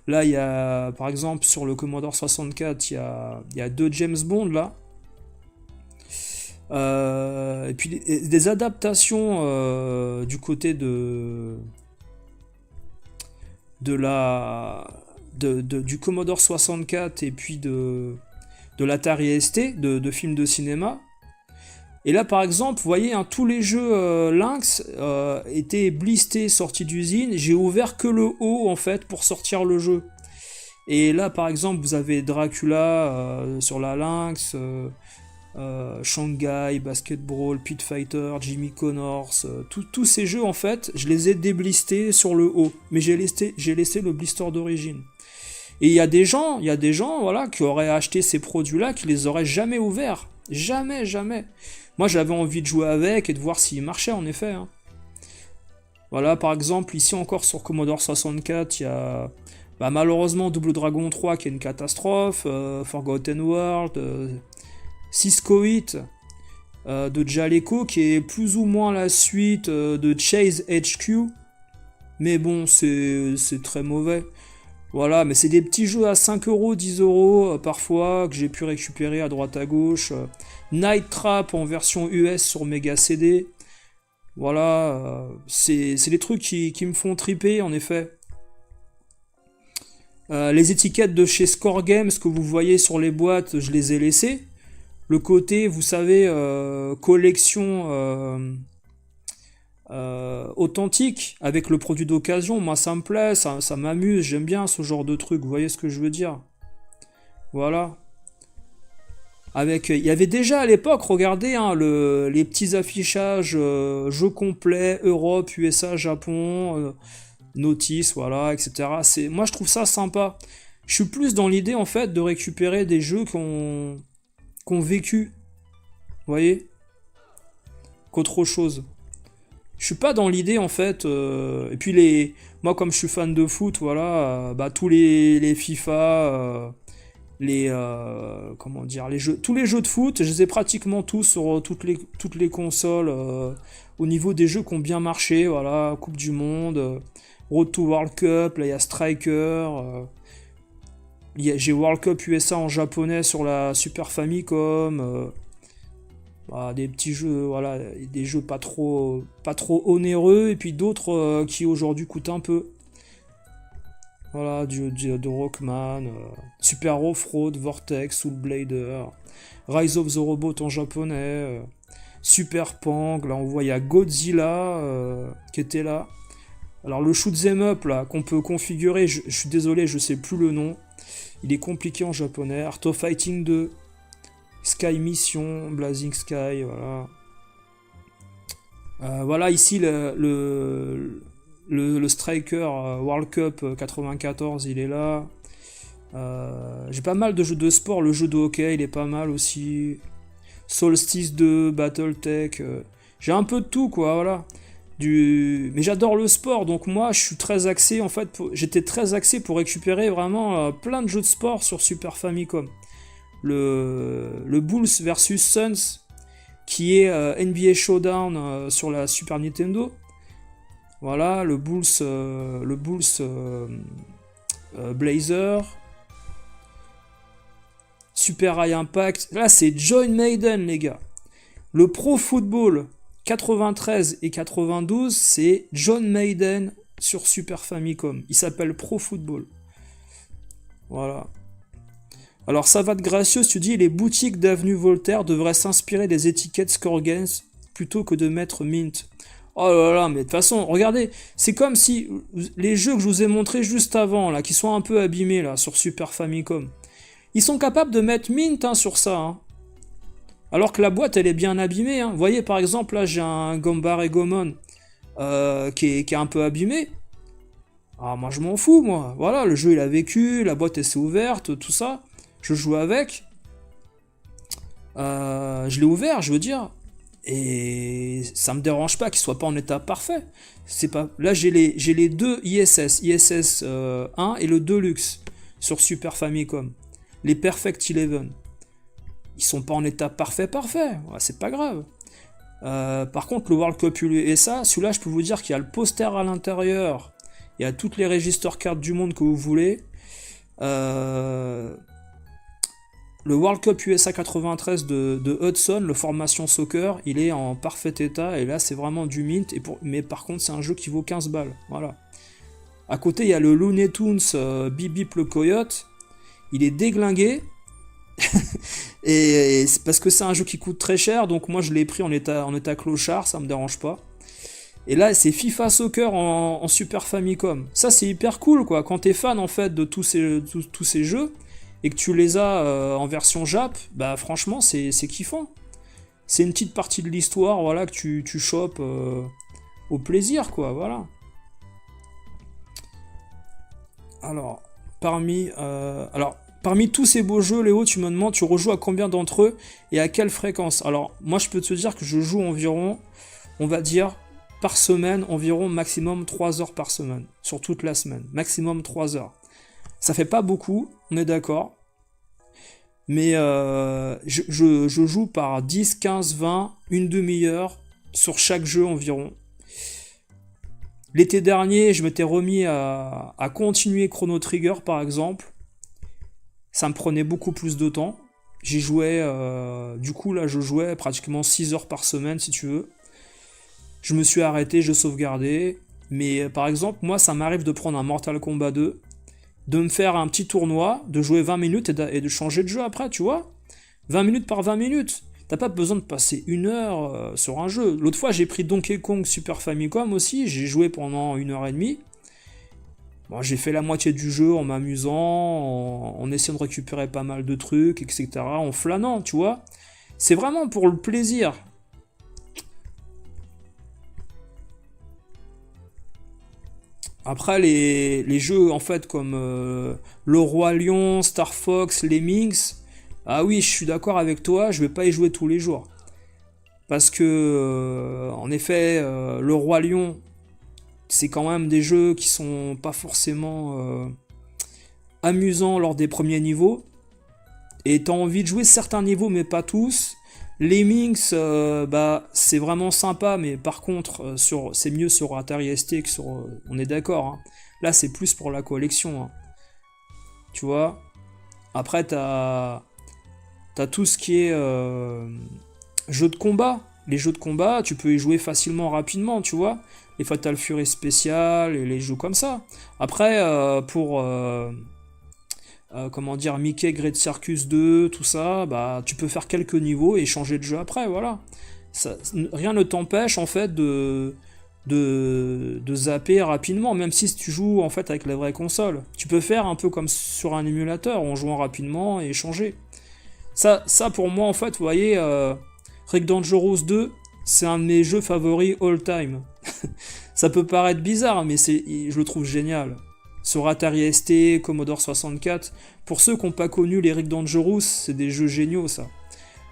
là il y a par exemple sur le Commodore 64 il y a 2 James Bond là, et puis des adaptations du côté du Commodore 64 et puis de l'Atari ST, de films de cinéma. Et là par exemple, vous voyez, hein, tous les jeux Lynx étaient blistés, sortis d'usine. J'ai ouvert que le haut en fait pour sortir le jeu. Et là par exemple, vous avez Dracula sur la Lynx, Shanghai, Basketball, Pit Fighter, Jimmy Connors, tous ces jeux en fait, je les ai déblistés sur le haut, mais j'ai laissé le blister d'origine. Et il y a des gens, voilà, qui auraient acheté ces produits-là, qui les auraient jamais ouverts, jamais. Moi, j'avais envie de jouer avec et de voir s'ils marchaient en effet. Hein. Voilà, par exemple, ici encore sur Commodore 64, il y a malheureusement Double Dragon 3 qui est une catastrophe, Forgotten World, Cisco Hit de Jaleco qui est plus ou moins la suite de Chase HQ, mais bon, c'est très mauvais. Voilà, mais c'est des petits jeux à 5€, 10€ parfois, que j'ai pu récupérer à droite à gauche. Night Trap en version US sur Mega CD. Voilà, c'est des trucs qui me font triper, en effet. Les étiquettes de chez Score Games que vous voyez sur les boîtes, je les ai laissées. Le côté, vous savez, collection... authentique avec le produit d'occasion, moi ça me plaît, ça m'amuse, j'aime bien ce genre de truc, vous voyez ce que je veux dire. Voilà. Avec, il y avait déjà à l'époque, regardez, hein, les petits affichages jeux complets, Europe, USA, Japon, notice, voilà, etc. Moi je trouve ça sympa. Je suis plus dans l'idée en fait de récupérer des jeux qu'on vécu, vous voyez, qu'autre chose. Je suis pas dans l'idée en fait, et puis moi comme je suis fan de foot, voilà, tous les FIFA, comment dire, tous les jeux de foot, je les ai pratiquement tous sur toutes les consoles, au niveau des jeux qui ont bien marché, voilà, Coupe du Monde, Road to World Cup, là il y a Striker, j'ai World Cup USA en japonais sur la Super Famicom, des petits jeux, voilà, des jeux pas trop onéreux, et puis d'autres qui aujourd'hui coûtent un peu. Voilà, de Rockman, Super Off-Road, Vortex, Soul Blader, Rise of the Robot en japonais, Super Pang, là on voit il y a Godzilla qui était là. Alors le shoot'em up là qu'on peut configurer, je suis désolé, je sais plus le nom. Il est compliqué en japonais. Art of Fighting 2. Sky Mission, Blazing Sky, voilà. Voilà ici le Striker World Cup 94, il est là. J'ai pas mal de jeux de sport, le jeu de hockey il est pas mal aussi. Solstice 2, Battletech, j'ai un peu de tout quoi, voilà. Mais j'adore le sport, donc moi je suis très axé en fait, j'étais très axé pour récupérer vraiment plein de jeux de sport sur Super Famicom. Le Bulls versus Suns, qui est NBA Showdown sur la Super Nintendo. Voilà, le Bulls Blazer. Super High Impact. Là, c'est John Maiden, les gars. Le Pro Football 93 et 92, c'est John Maiden sur Super Famicom. Il s'appelle Pro Football. Voilà. Alors, ça va de gracieux, tu dis, les boutiques d'avenue Voltaire devraient s'inspirer des étiquettes Score Games plutôt que de mettre Mint. Oh là là, mais de toute façon, regardez, c'est comme si les jeux que je vous ai montrés juste avant, là, qui sont un peu abîmés, là, sur Super Famicom, ils sont capables de mettre Mint, hein, sur ça, hein. Alors que la boîte, elle est bien abîmée, hein. Vous voyez, par exemple, là, j'ai un Gambare Goemon qui est un peu abîmé. Ah, moi, je m'en fous, moi. Voilà, le jeu, il a vécu, la boîte, elle s'est ouverte, tout ça. Je joue avec. Je l'ai ouvert, je veux dire. Et ça me dérange pas qu'il soit pas en état parfait. C'est pas. Là, j'ai les deux ISS 1 et le Deluxe sur Super Famicom. Les Perfect 11. Ils sont pas en état parfait. Ouais, c'est pas grave. Par contre, le World Cup USA, celui-là, je peux vous dire qu'il y a le poster à l'intérieur. Il y a toutes les register cards du monde que vous voulez. Le World Cup USA 93 de Hudson, le Formation Soccer, il est en parfait état, et là c'est vraiment du mint, mais par contre c'est un jeu qui vaut 15 balles, voilà. À côté il y a le Looney Tunes Bip Bip le Coyote, il est déglingué, et c'est parce que c'est un jeu qui coûte très cher, donc moi je l'ai pris en état clochard, ça me dérange pas. Et là c'est FIFA Soccer en Super Famicom, ça c'est hyper cool quoi, quand t'es fan en fait de tous ces jeux, et que tu les as en version Jap, bah franchement c'est kiffant. C'est une petite partie de l'histoire, voilà, que tu chopes au plaisir, quoi, voilà. Alors, parmi tous ces beaux jeux, Léo, tu me demandes, tu rejoues à combien d'entre eux et à quelle fréquence? Alors, moi je peux te dire que je joue environ, on va dire, par semaine, environ maximum 3 heures par semaine, sur toute la semaine, maximum 3 heures. Ça fait pas beaucoup, on est d'accord. Mais je joue par 10, 15, 20, une demi-heure sur chaque jeu environ. L'été dernier, je m'étais remis à continuer Chrono Trigger par exemple. Ça me prenait beaucoup plus de temps. J'y jouais, du coup là je jouais pratiquement 6 heures par semaine si tu veux. Je me suis arrêté, je sauvegardais. Mais par exemple, moi ça m'arrive de prendre un Mortal Kombat 2, de me faire un petit tournoi, de jouer 20 minutes et de changer de jeu après, tu vois. 20 minutes par 20 minutes. T'as pas besoin de passer 1 heure sur un jeu. L'autre fois, j'ai pris Donkey Kong Super Famicom aussi, j'ai joué pendant 1h30. Bon, j'ai fait la moitié du jeu en m'amusant, en essayant de récupérer pas mal de trucs, etc., en flânant, tu vois. C'est vraiment pour le plaisir. Après, les jeux, en fait, comme Le Roi Lion, Star Fox, Lemmings, ah oui, je suis d'accord avec toi, je vais pas y jouer tous les jours. Parce que, en effet, Le Roi Lion, c'est quand même des jeux qui sont pas forcément amusants lors des premiers niveaux. Et t'as envie de jouer certains niveaux, mais pas tous. Lemmings, c'est vraiment sympa, mais par contre, c'est mieux sur Atari ST que sur... on est d'accord, hein. Là, c'est plus pour la collection, hein. Tu vois. Après, t'as tout ce qui est jeux de combat. Les jeux de combat, tu peux y jouer facilement, rapidement, tu vois. Les Fatal Fury Special, et les jeux comme ça. Après, pour... comment dire, Mickey Great Circus 2, tout ça, bah tu peux faire quelques niveaux et changer de jeu après, voilà. Ça, rien ne t'empêche en fait de de zapper rapidement, même si tu joues en fait avec la vraie console. Tu peux faire un peu comme sur un émulateur, en jouant rapidement et changer. Ça pour moi, en fait, vous voyez, Rick Dangerous 2, c'est un de mes jeux favoris all time. Ça peut paraître bizarre, mais je le trouve génial. Sur Atari ST, Commodore 64, pour ceux qui n'ont pas connu les Rick Dangerous, c'est des jeux géniaux, ça.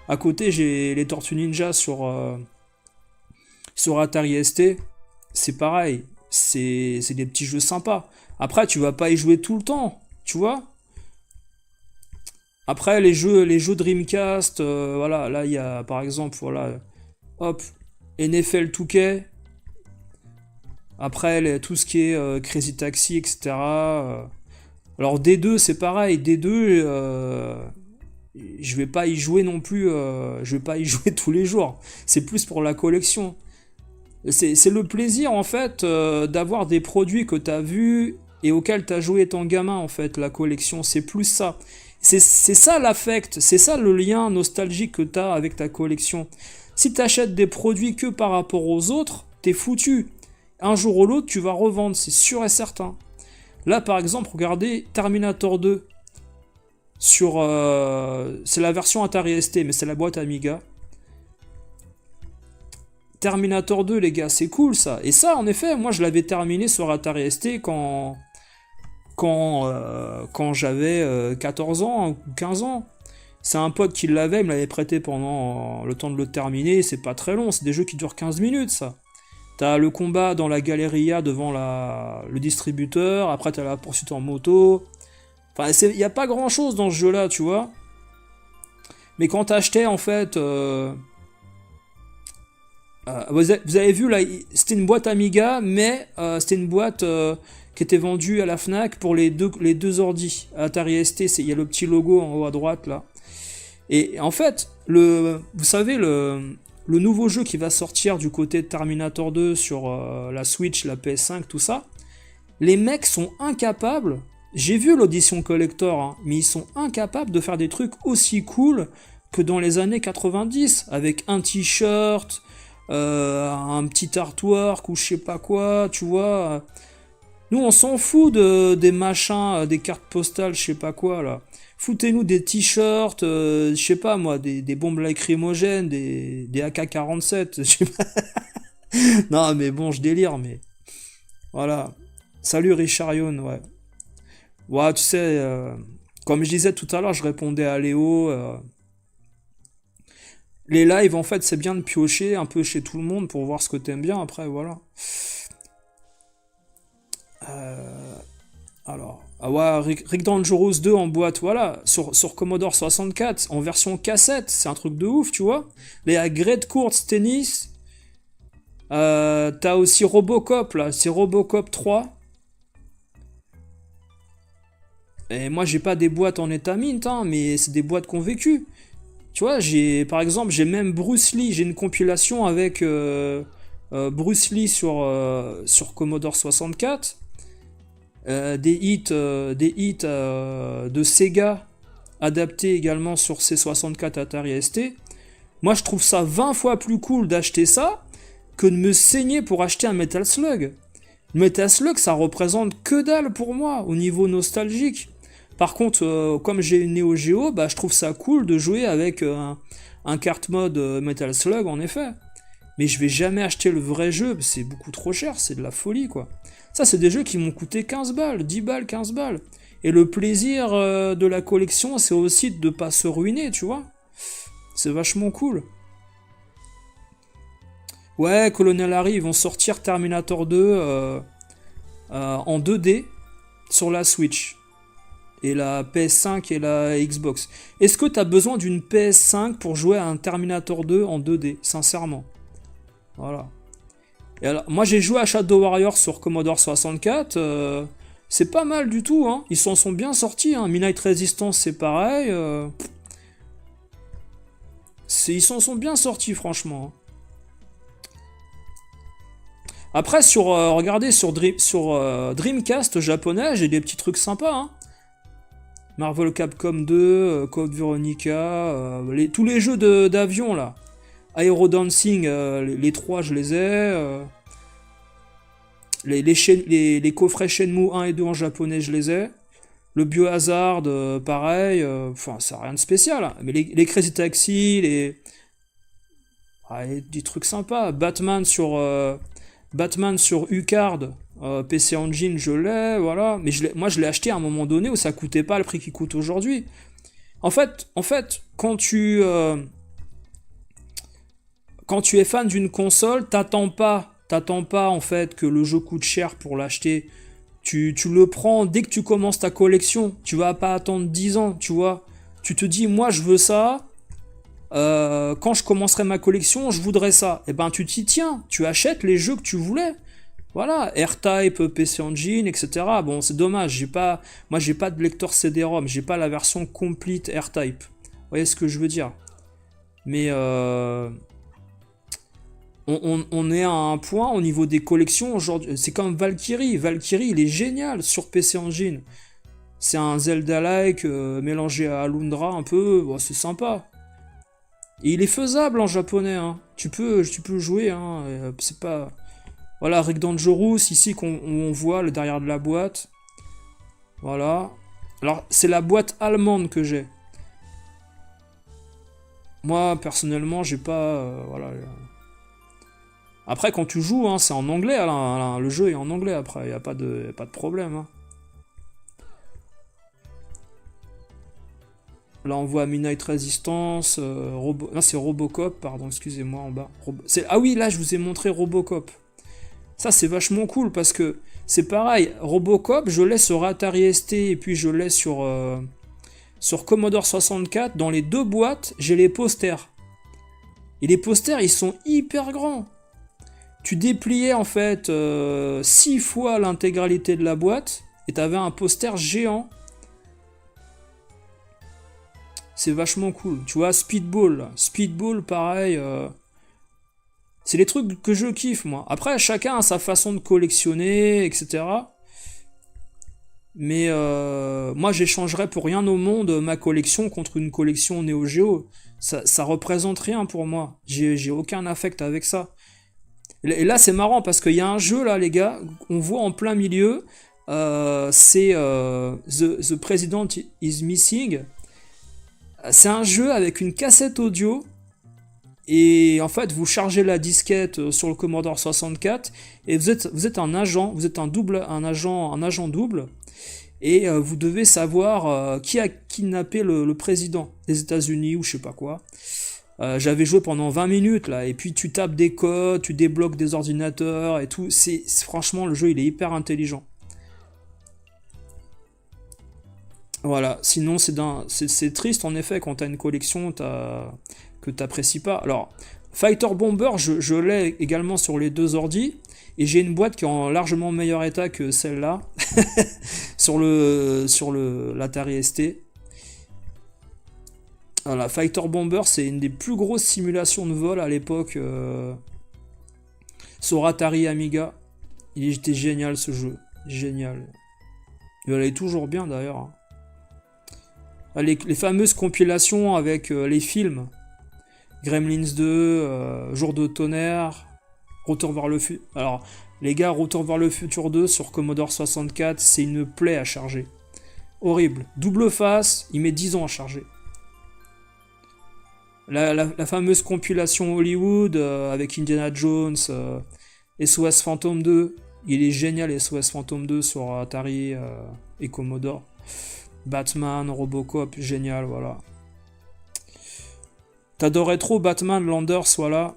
À côté, j'ai les Tortues Ninja sur Atari ST, c'est pareil, c'est des petits jeux sympas. Après, tu vas pas y jouer tout le temps, tu vois. Après, les jeux Dreamcast, voilà, là, il y a, par exemple, voilà, hop, NFL 2K. Après, tout ce qui est Crazy Taxi, etc. Alors, D2, c'est pareil, D2, je vais pas y jouer non plus, je vais pas y jouer tous les jours. C'est plus pour la collection. C'est le plaisir, en fait, d'avoir des produits que t'as vus et auxquels t'as joué étant gamin, en fait, la collection. C'est plus ça. C'est ça l'affect, c'est ça le lien nostalgique que t'as avec ta collection. Si t'achètes des produits que par rapport aux autres, t'es foutu. Un jour ou l'autre, tu vas revendre, c'est sûr et certain. Là, par exemple, regardez Terminator 2. C'est la version Atari ST, mais c'est la boîte Amiga. Terminator 2, les gars, c'est cool ça. Et ça, en effet, moi je l'avais terminé sur Atari ST quand j'avais 14 ans ou 15 ans. C'est un pote qui l'avait, il me l'avait prêté pendant le temps de le terminer. C'est pas très long, c'est des jeux qui durent 15 minutes, ça. T'as le combat dans la Galeria devant le distributeur, après t'as la poursuite en moto. Enfin, y a pas grand chose dans ce jeu-là, tu vois. Mais quand t'achetais, en fait... vous avez vu, là, c'était une boîte Amiga, mais c'était une boîte qui était vendue à la Fnac pour les deux ordis. Atari ST, il y a le petit logo en haut à droite, là. Et en fait, vous savez, le nouveau jeu qui va sortir du côté de Terminator 2 sur la Switch, la PS5, tout ça, les mecs sont incapables, j'ai vu l'audition collector, hein, mais ils sont incapables de faire des trucs aussi cool que dans les années 90, avec un t-shirt, un petit artwork ou je sais pas quoi, tu vois. Nous, on s'en fout des machins, des cartes postales, je sais pas quoi, là. Foutez-nous des t-shirts, je sais pas moi, des bombes lacrymogènes, des AK-47, je sais pas. Non, mais bon, je délire, mais... Voilà. Salut Richard Yon, ouais. Ouais, tu sais, comme je disais tout à l'heure, je répondais à Léo... Les lives, en fait, c'est bien de piocher un peu chez tout le monde pour voir ce que t'aimes bien, après, voilà. Alors... Ah ouais, Rick Dangerous 2 en boîte, voilà, sur Commodore 64, en version cassette, c'est un truc de ouf, tu vois. Les Great Courts Tennis, t'as aussi Robocop, là, c'est Robocop 3. Et moi, j'ai pas des boîtes en état mint, hein, mais c'est des boîtes qu'on vécu. Tu vois, par exemple, j'ai même Bruce Lee, j'ai une compilation avec Bruce Lee sur Commodore 64. Des hits de Sega adaptés également sur C64 Atari ST. Moi, je trouve ça 20 fois plus cool d'acheter ça que de me saigner pour acheter un Metal Slug. Le Metal Slug, ça représente que dalle pour moi au niveau nostalgique. Par contre, comme j'ai une Neo Geo, bah, je trouve ça cool de jouer avec un carte mode Metal Slug, en effet. Mais je vais jamais acheter le vrai jeu, c'est beaucoup trop cher, c'est de la folie, quoi. Ça, c'est des jeux qui m'ont coûté 15 balles, 10 balles, 15 balles. Et le plaisir de la collection, c'est aussi de pas se ruiner, tu vois. C'est vachement cool. Ouais, Colonel Harry, ils vont sortir Terminator 2 en 2D sur la Switch. Et la PS5 et la Xbox. Est-ce que t'as besoin d'une PS5 pour jouer à un Terminator 2 en 2D, sincèrement? Voilà. Et alors, moi j'ai joué à Shadow Warrior sur Commodore 64, c'est pas mal du tout, hein. Ils s'en sont bien sortis, hein. Midnight Resistance c'est pareil. Ils s'en sont bien sortis, franchement. Après, regardez, sur Dreamcast japonais, j'ai des petits trucs sympas, hein. Marvel Capcom 2, Code Veronica, tous les jeux d'avion là. Aero Dancing, les trois je les ai. les coffrets Shenmue 1 et 2 en japonais, je les ai. Le Biohazard, pareil. Enfin, ça n'a rien de spécial. Hein. Mais les Crazy Taxi, des trucs sympas. Batman sur UCard, PC Engine, je l'ai, voilà. Mais moi, je l'ai acheté à un moment donné où ça coûtait pas le prix qu'il coûte aujourd'hui. En fait, quand tu es fan d'une console, t'attends pas en fait que le jeu coûte cher pour l'acheter. Tu le prends dès que tu commences ta collection. Tu vas pas attendre 10 ans, tu vois. Tu te dis, moi je veux ça. Quand je commencerai ma collection, je voudrais ça. Et ben tu t'y tiens. Tu achètes les jeux que tu voulais. Voilà, R-Type, PC Engine, etc. Bon, c'est dommage. Moi j'ai pas de lecteur CD-ROM. J'ai pas la version complete R-Type. Vous voyez ce que je veux dire? Mais on est à un point au niveau des collections aujourd'hui. C'est comme Valkyrie. Valkyrie, il est génial sur PC Engine. C'est un Zelda-like mélangé à Alundra un peu. Bon, c'est sympa. Et il est faisable en japonais. Hein. Tu peux jouer. Hein. C'est pas. Voilà, Rick Dangerous, ici on voit le derrière de la boîte. Voilà. Alors, c'est la boîte allemande que j'ai. Moi, personnellement, j'ai pas. Voilà. Après, quand tu joues, hein, c'est en anglais, Alain, le jeu est en anglais après, il n'y a pas de problème. Hein. Là, on voit Midnight Resistance, là c'est Robocop, pardon, excusez-moi, en bas. Ah oui, là, je vous ai montré Robocop. Ça, c'est vachement cool, parce que c'est pareil, Robocop, je l'ai sur Atari ST, et puis je l'ai sur Commodore 64. Dans les deux boîtes, j'ai les posters. Et les posters, ils sont hyper grands. Tu dépliais en fait 6 fois l'intégralité de la boîte et t'avais un poster géant. C'est vachement cool. Tu vois, Speedball, pareil. C'est les trucs que je kiffe, moi. Après, chacun a sa façon de collectionner, etc. Mais moi, j'échangerais pour rien au monde ma collection contre une collection Neo Geo. Ça représente rien pour moi. J'ai aucun affect avec ça. Et là, c'est marrant parce qu'il y a un jeu, là, les gars, on voit en plein milieu, c'est The President is Missing. C'est un jeu avec une cassette audio, et en fait, vous chargez la disquette sur le Commodore 64, et vous êtes un agent, vous êtes un agent double, et vous devez savoir qui a kidnappé le président des États-Unis, ou je sais pas quoi. J'avais joué pendant 20 minutes là, et puis tu tapes des codes, tu débloques des ordinateurs et tout. Franchement, le jeu il est hyper intelligent. Voilà, sinon c'est triste en effet quand t'as une collection que t'apprécies pas. Alors, Fighter Bomber, je l'ai également sur les deux ordis, et j'ai une boîte qui est en largement meilleur état que celle-là, sur l'Atari ST. Voilà, Fighter Bomber, c'est une des plus grosses simulations de vol à l'époque sur Atari Amiga. Il était génial ce jeu, génial. Il allait toujours bien d'ailleurs. Hein. Les fameuses compilations avec les films, Gremlins 2, Jour de tonnerre, Retour vers le futur. Alors, les gars, Retour vers le futur 2 sur Commodore 64, c'est une plaie à charger. Horrible. Double face, il met 10 ans à charger. La fameuse compilation Hollywood avec Indiana Jones, SOS Phantom 2, il est génial SOS Phantom 2 sur Atari et Commodore. Batman, Robocop, génial, voilà. T'adorais trop Batman, Landers, voilà.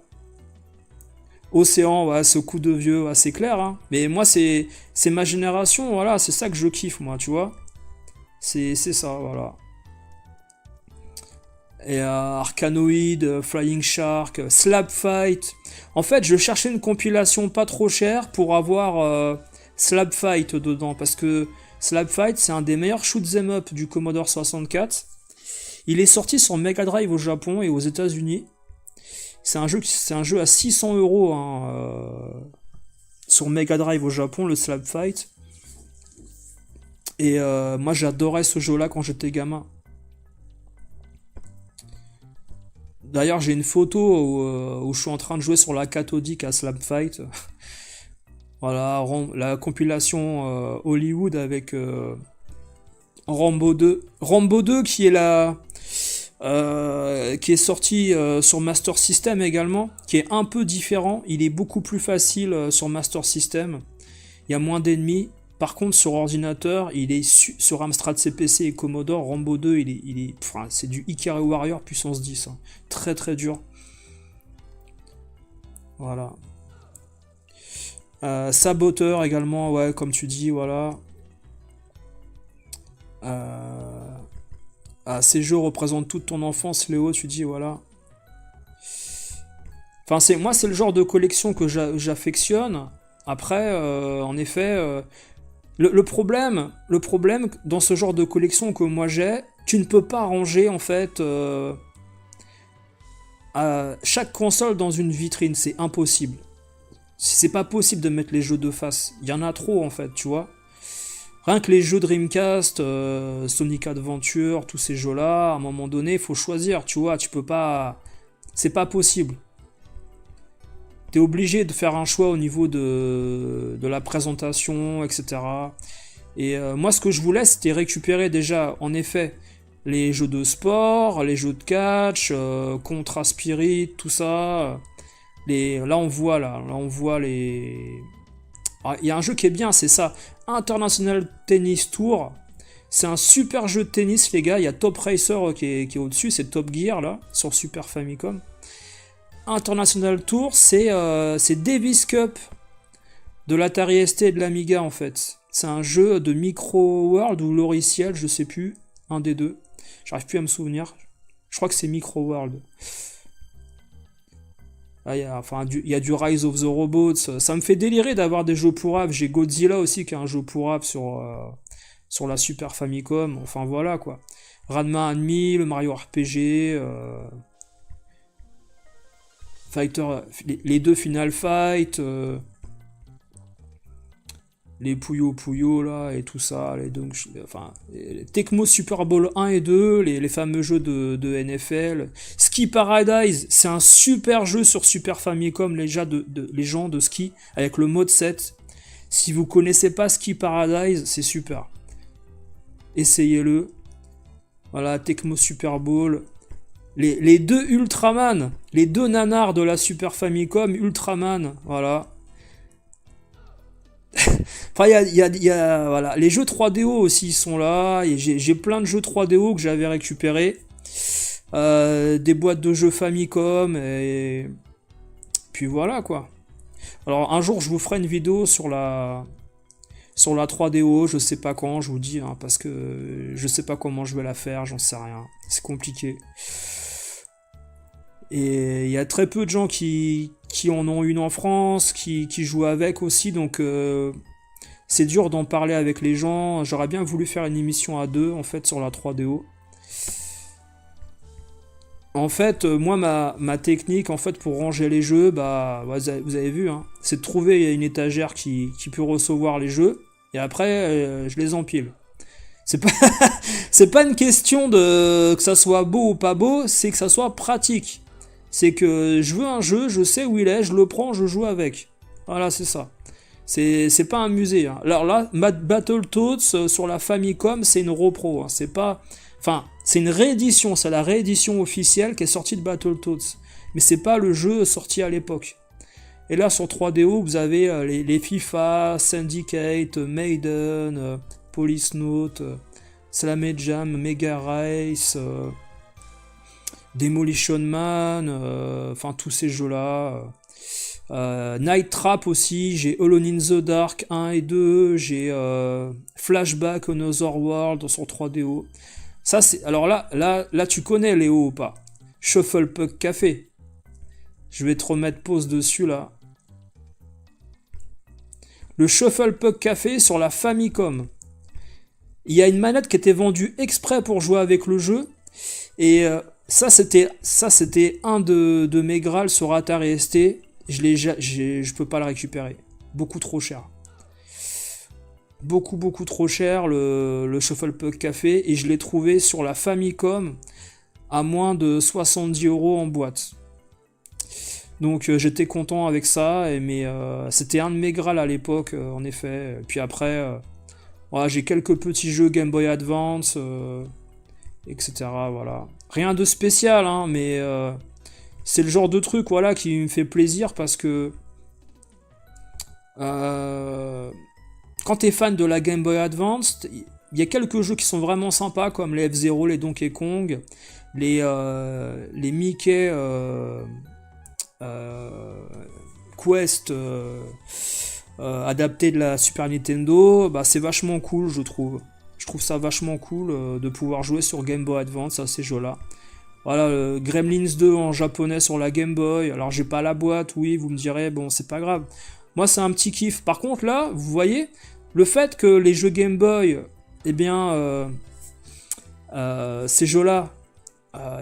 Océan, ouais, ce coup de vieux, ouais, c'est clair, hein. Mais moi, c'est ma génération, voilà, c'est ça que je kiffe, moi, tu vois. C'est ça, voilà. Et Arkanoid, Flying Shark, Slap Fight. En fait, je cherchais une compilation pas trop chère pour avoir Slap Fight dedans, parce que Slap Fight, c'est un des meilleurs shoot'em up du Commodore 64. Il est sorti sur Mega Drive au Japon et aux États-Unis. C'est un jeu à 600 € hein, sur Mega Drive au Japon, le Slap Fight. Et moi, j'adorais ce jeu-là quand j'étais gamin. D'ailleurs, j'ai une photo où je suis en train de jouer sur la cathodique à Slap Fight. Voilà, la compilation Hollywood avec Rambo 2. Rambo 2 qui est qui est sorti sur Master System également, qui est un peu différent. Il est beaucoup plus facile sur Master System. Il y a moins d'ennemis. Par contre, sur ordinateur, il est sur Amstrad CPC et Commodore. Rambo 2, enfin, c'est du Ikari Warrior puissance 10. Hein. Très très dur. Voilà. Saboteur également, ouais, comme tu dis, voilà. Ces jeux représentent toute ton enfance, Léo, tu dis, voilà. Enfin, moi, c'est le genre de collection que j'affectionne. Après, en effet, le problème dans ce genre de collection que moi j'ai, tu ne peux pas ranger, en fait, chaque console dans une vitrine, c'est impossible. C'est pas possible de mettre les jeux de face. Il y en a trop, en fait, tu vois. Rien que les jeux Dreamcast, Sonic Adventure, tous ces jeux-là, à un moment donné, il faut choisir, tu vois, tu peux pas... C'est pas possible. T'es obligé de faire un choix au niveau de la présentation, etc. Et moi, ce que je voulais, c'était récupérer déjà, en effet, les jeux de sport, les jeux de catch, Contra Spirit, tout ça. Là, on voit les... Il y a un jeu qui est bien, c'est ça. International Tennis Tour. C'est un super jeu de tennis, les gars. Il y a Top Racer qui est au-dessus, c'est Top Gear, là, sur Super Famicom. International Tour, c'est Davis Cup de l'Atari ST et de l'Amiga, en fait. C'est un jeu de Micro World ou Loriciel, je sais plus. Un des deux. J'arrive plus à me souvenir. Je crois que c'est Micro World. Ah, il y a du Rise of the Robots. Ça me fait délirer d'avoir des jeux pourrables. J'ai Godzilla aussi qui est un jeu pourrable sur la Super Famicom. Enfin voilà quoi. Ranma 1.5, le Mario RPG, Fighter, les deux Final Fight, les Puyo Puyo là et tout ça, les Tecmo Super Bowl 1 et 2, les fameux jeux de NFL. Ski Paradise, c'est un super jeu sur Super Famicom, les gens de ski, avec le mode 7. Si vous connaissez pas Ski Paradise, c'est super. Essayez-le. Voilà, Tecmo Super Bowl. Les deux Ultraman, les deux nanars de la Super Famicom, Ultraman, voilà. Enfin, voilà. Les jeux 3DO aussi ils sont là. J'ai plein de jeux 3DO que j'avais récupérés. Des boîtes de jeux Famicom. Et puis voilà quoi. Alors un jour je vous ferai une vidéo sur la 3DO. Je sais pas quand, je vous dis. Hein, parce que je sais pas comment je vais la faire. J'en sais rien. C'est compliqué. Et il y a très peu de gens qui en ont une en France, qui jouent avec aussi, donc c'est dur d'en parler avec les gens. J'aurais bien voulu faire une émission à deux, en fait, sur la 3DO. En fait, moi, ma technique, en fait, pour ranger les jeux, bah, vous avez vu, hein, c'est de trouver une étagère qui peut recevoir les jeux, et après, je les empile. C'est pas une question de que ça soit beau ou pas beau, c'est que ça soit pratique. C'est que je veux un jeu, je sais où il est, je le prends, je joue avec. Voilà, c'est ça. C'est pas un musée. Hein. Alors là, Battletoads sur la Famicom, c'est une repro. Hein. C'est pas... Enfin, c'est une réédition, c'est la réédition officielle qui est sortie de Battletoads. Mais c'est pas le jeu sorti à l'époque. Et là, sur 3DO, vous avez les FIFA, Syndicate, Maiden, Police Note, Slam & Jam, Mega Race... Demolition Man, enfin tous ces jeux-là. Night Trap aussi, j'ai Alone in the Dark 1 et 2, j'ai Flashback Another World sur 3DO. Ça c'est. Alors là tu connais Léo ou pas? Shuffle Puck Café. Je vais te remettre pause dessus là. Le Shuffle Puck Café sur la Famicom. Il y a une manette qui était vendue exprès pour jouer avec le jeu. Et ça c'était un de mes Graals sur Atari ST. Je peux pas le récupérer. Beaucoup trop cher. Beaucoup trop cher le Shuffle Puck Café. Et je l'ai trouvé sur la Famicom à moins de 70 € en boîte. Donc j'étais content avec ça, mais c'était un de mes Graal à l'époque, en effet. Et puis après, voilà, j'ai quelques petits jeux Game Boy Advance, etc. Voilà. Rien de spécial, hein, mais c'est le genre de truc, voilà, qui me fait plaisir parce que quand t'es fan de la Game Boy Advance, il y a quelques jeux qui sont vraiment sympas, comme les F-Zero, les Donkey Kong, les Mickey Quest adaptés de la Super Nintendo, bah, c'est vachement cool, je trouve. Je trouve ça vachement cool de pouvoir jouer sur Game Boy Advance à ces jeux-là. Voilà, Gremlins 2 en japonais sur la Game Boy. Alors j'ai pas la boîte, oui, vous me direz, bon, c'est pas grave. Moi, c'est un petit kiff. Par contre, là, vous voyez, le fait que les jeux Game Boy, eh bien, ces jeux-là,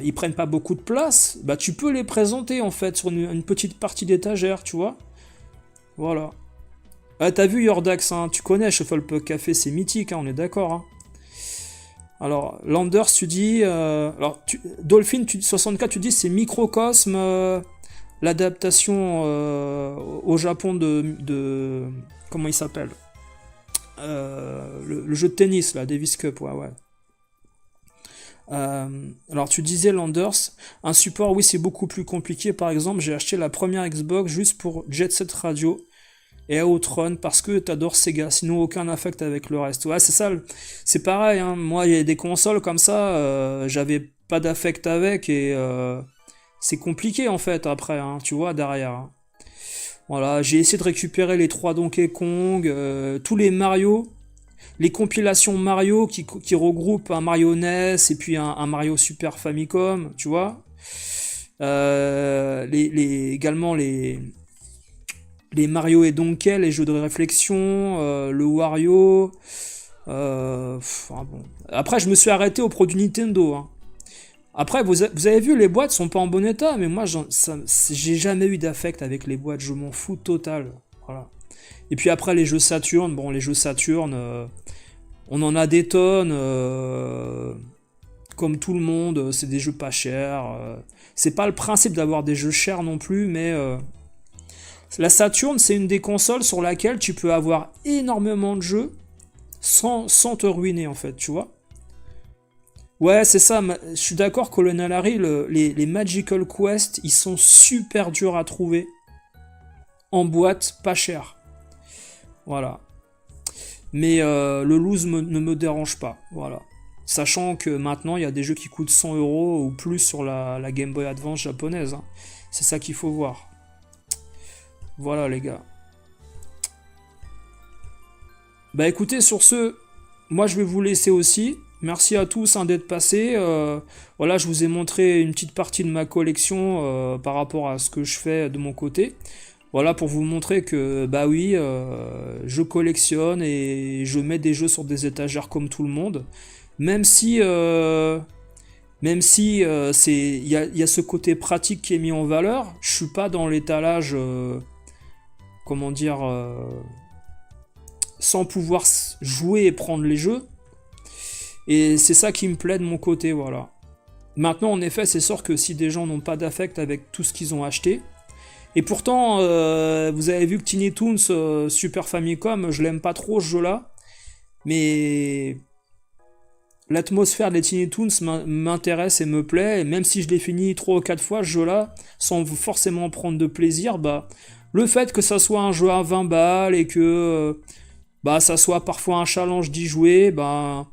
ils prennent pas beaucoup de place, bah tu peux les présenter en fait sur une petite partie d'étagère, tu vois. Voilà. Ah, t'as vu Yordax, hein, tu connais Shufflepuck Café, c'est mythique, hein, on est d'accord. Hein. Alors, Landers, tu dis... Dolphin 64, tu dis c'est Microcosme, l'adaptation au Japon de... Comment il s'appelle le jeu de tennis, là, Davis Cup, ouais. Alors tu disais Landers, un support, oui, c'est beaucoup plus compliqué. Par exemple, j'ai acheté la première Xbox juste pour Jet Set Radio et Outrun parce que t'adores Sega, sinon aucun affect avec le reste. Ouais, c'est ça, c'est pareil, hein. Moi, il y a des consoles comme ça, j'avais pas d'affect avec et c'est compliqué en fait après, hein, tu vois, derrière. Hein. Voilà, j'ai essayé de récupérer les 3 Donkey Kong, tous les Mario. Les compilations Mario qui regroupent un Mario NES et puis un Mario Super Famicom, tu vois. Également les Mario et Donkey, les jeux de réflexion, le Wario. Bon. Après, je me suis arrêté au produit Nintendo. Hein. Après, vous avez vu, les boîtes sont pas en bon état, mais moi, j'ai jamais eu d'affect avec les boîtes, je m'en fous total. Voilà. Et puis après, les jeux Saturn, bon, les jeux Saturn, on en a des tonnes, comme tout le monde, c'est des jeux pas chers. C'est pas le principe d'avoir des jeux chers non plus, mais la Saturn, c'est une des consoles sur laquelle tu peux avoir énormément de jeux sans te ruiner, en fait, tu vois. Ouais, c'est ça, je suis d'accord, Colonel Harry, les Magical Quest, ils sont super durs à trouver en boîte, pas cher. Voilà. Mais le loose ne me dérange pas. Voilà. Sachant que maintenant, il y a des jeux qui coûtent 100 € ou plus sur la Game Boy Advance japonaise. Hein. C'est ça qu'il faut voir. Voilà, les gars. Bah écoutez, sur ce, moi je vais vous laisser aussi. Merci à tous hein, d'être passés. Voilà, je vous ai montré une petite partie de ma collection par rapport à ce que je fais de mon côté. Voilà, pour vous montrer que, bah oui, je collectionne et je mets des jeux sur des étagères comme tout le monde. Même si il y a ce côté pratique qui est mis en valeur, je suis pas dans l'étalage, sans pouvoir jouer et prendre les jeux. Et c'est ça qui me plaît de mon côté, voilà. Maintenant, en effet, c'est sûr que si des gens n'ont pas d'affect avec tout ce qu'ils ont acheté, et pourtant, vous avez vu que Tiny Toons Super Famicom, je l'aime pas trop ce jeu-là, mais l'atmosphère des Tiny Toons m'intéresse et me plaît, et même si je l'ai fini 3 ou 4 fois ce jeu-là, sans forcément prendre de plaisir, bah, le fait que ça soit un jeu à 20 balles et que ça soit parfois un challenge d'y jouer, bah,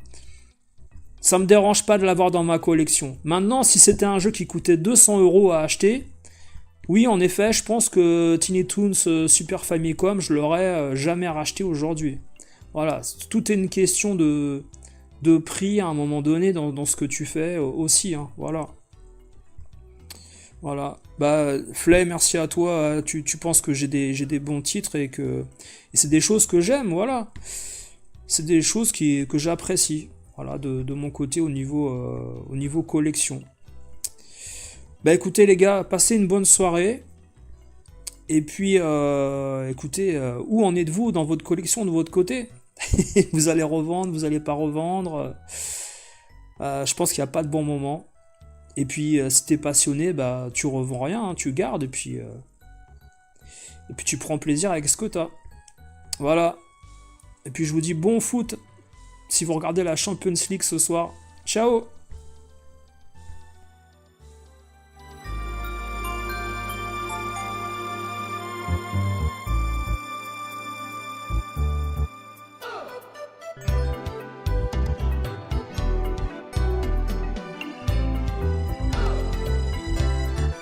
ça me dérange pas de l'avoir dans ma collection. Maintenant, si c'était un jeu qui coûtait 200 € à acheter, oui, en effet, je pense que Tiny Toons Super Famicom, je l'aurais jamais racheté aujourd'hui. Voilà, tout est une question de prix à un moment donné dans ce que tu fais aussi, hein, voilà. Voilà, bah Flay, merci à toi, tu penses que j'ai des bons titres et c'est des choses que j'aime, voilà. C'est des choses que j'apprécie, voilà, de mon côté au niveau collection. Bah écoutez les gars, passez une bonne soirée. Et puis écoutez, où en êtes-vous dans votre collection de votre côté? Vous allez revendre, vous allez pas revendre. Je pense qu'il n'y a pas de bon moment. Et puis si t'es passionné, bah tu revends rien, hein, tu gardes et puis Et puis tu prends plaisir avec ce que t'as. Voilà. Et puis je vous dis bon foot si vous regardez la Champions League ce soir. Ciao!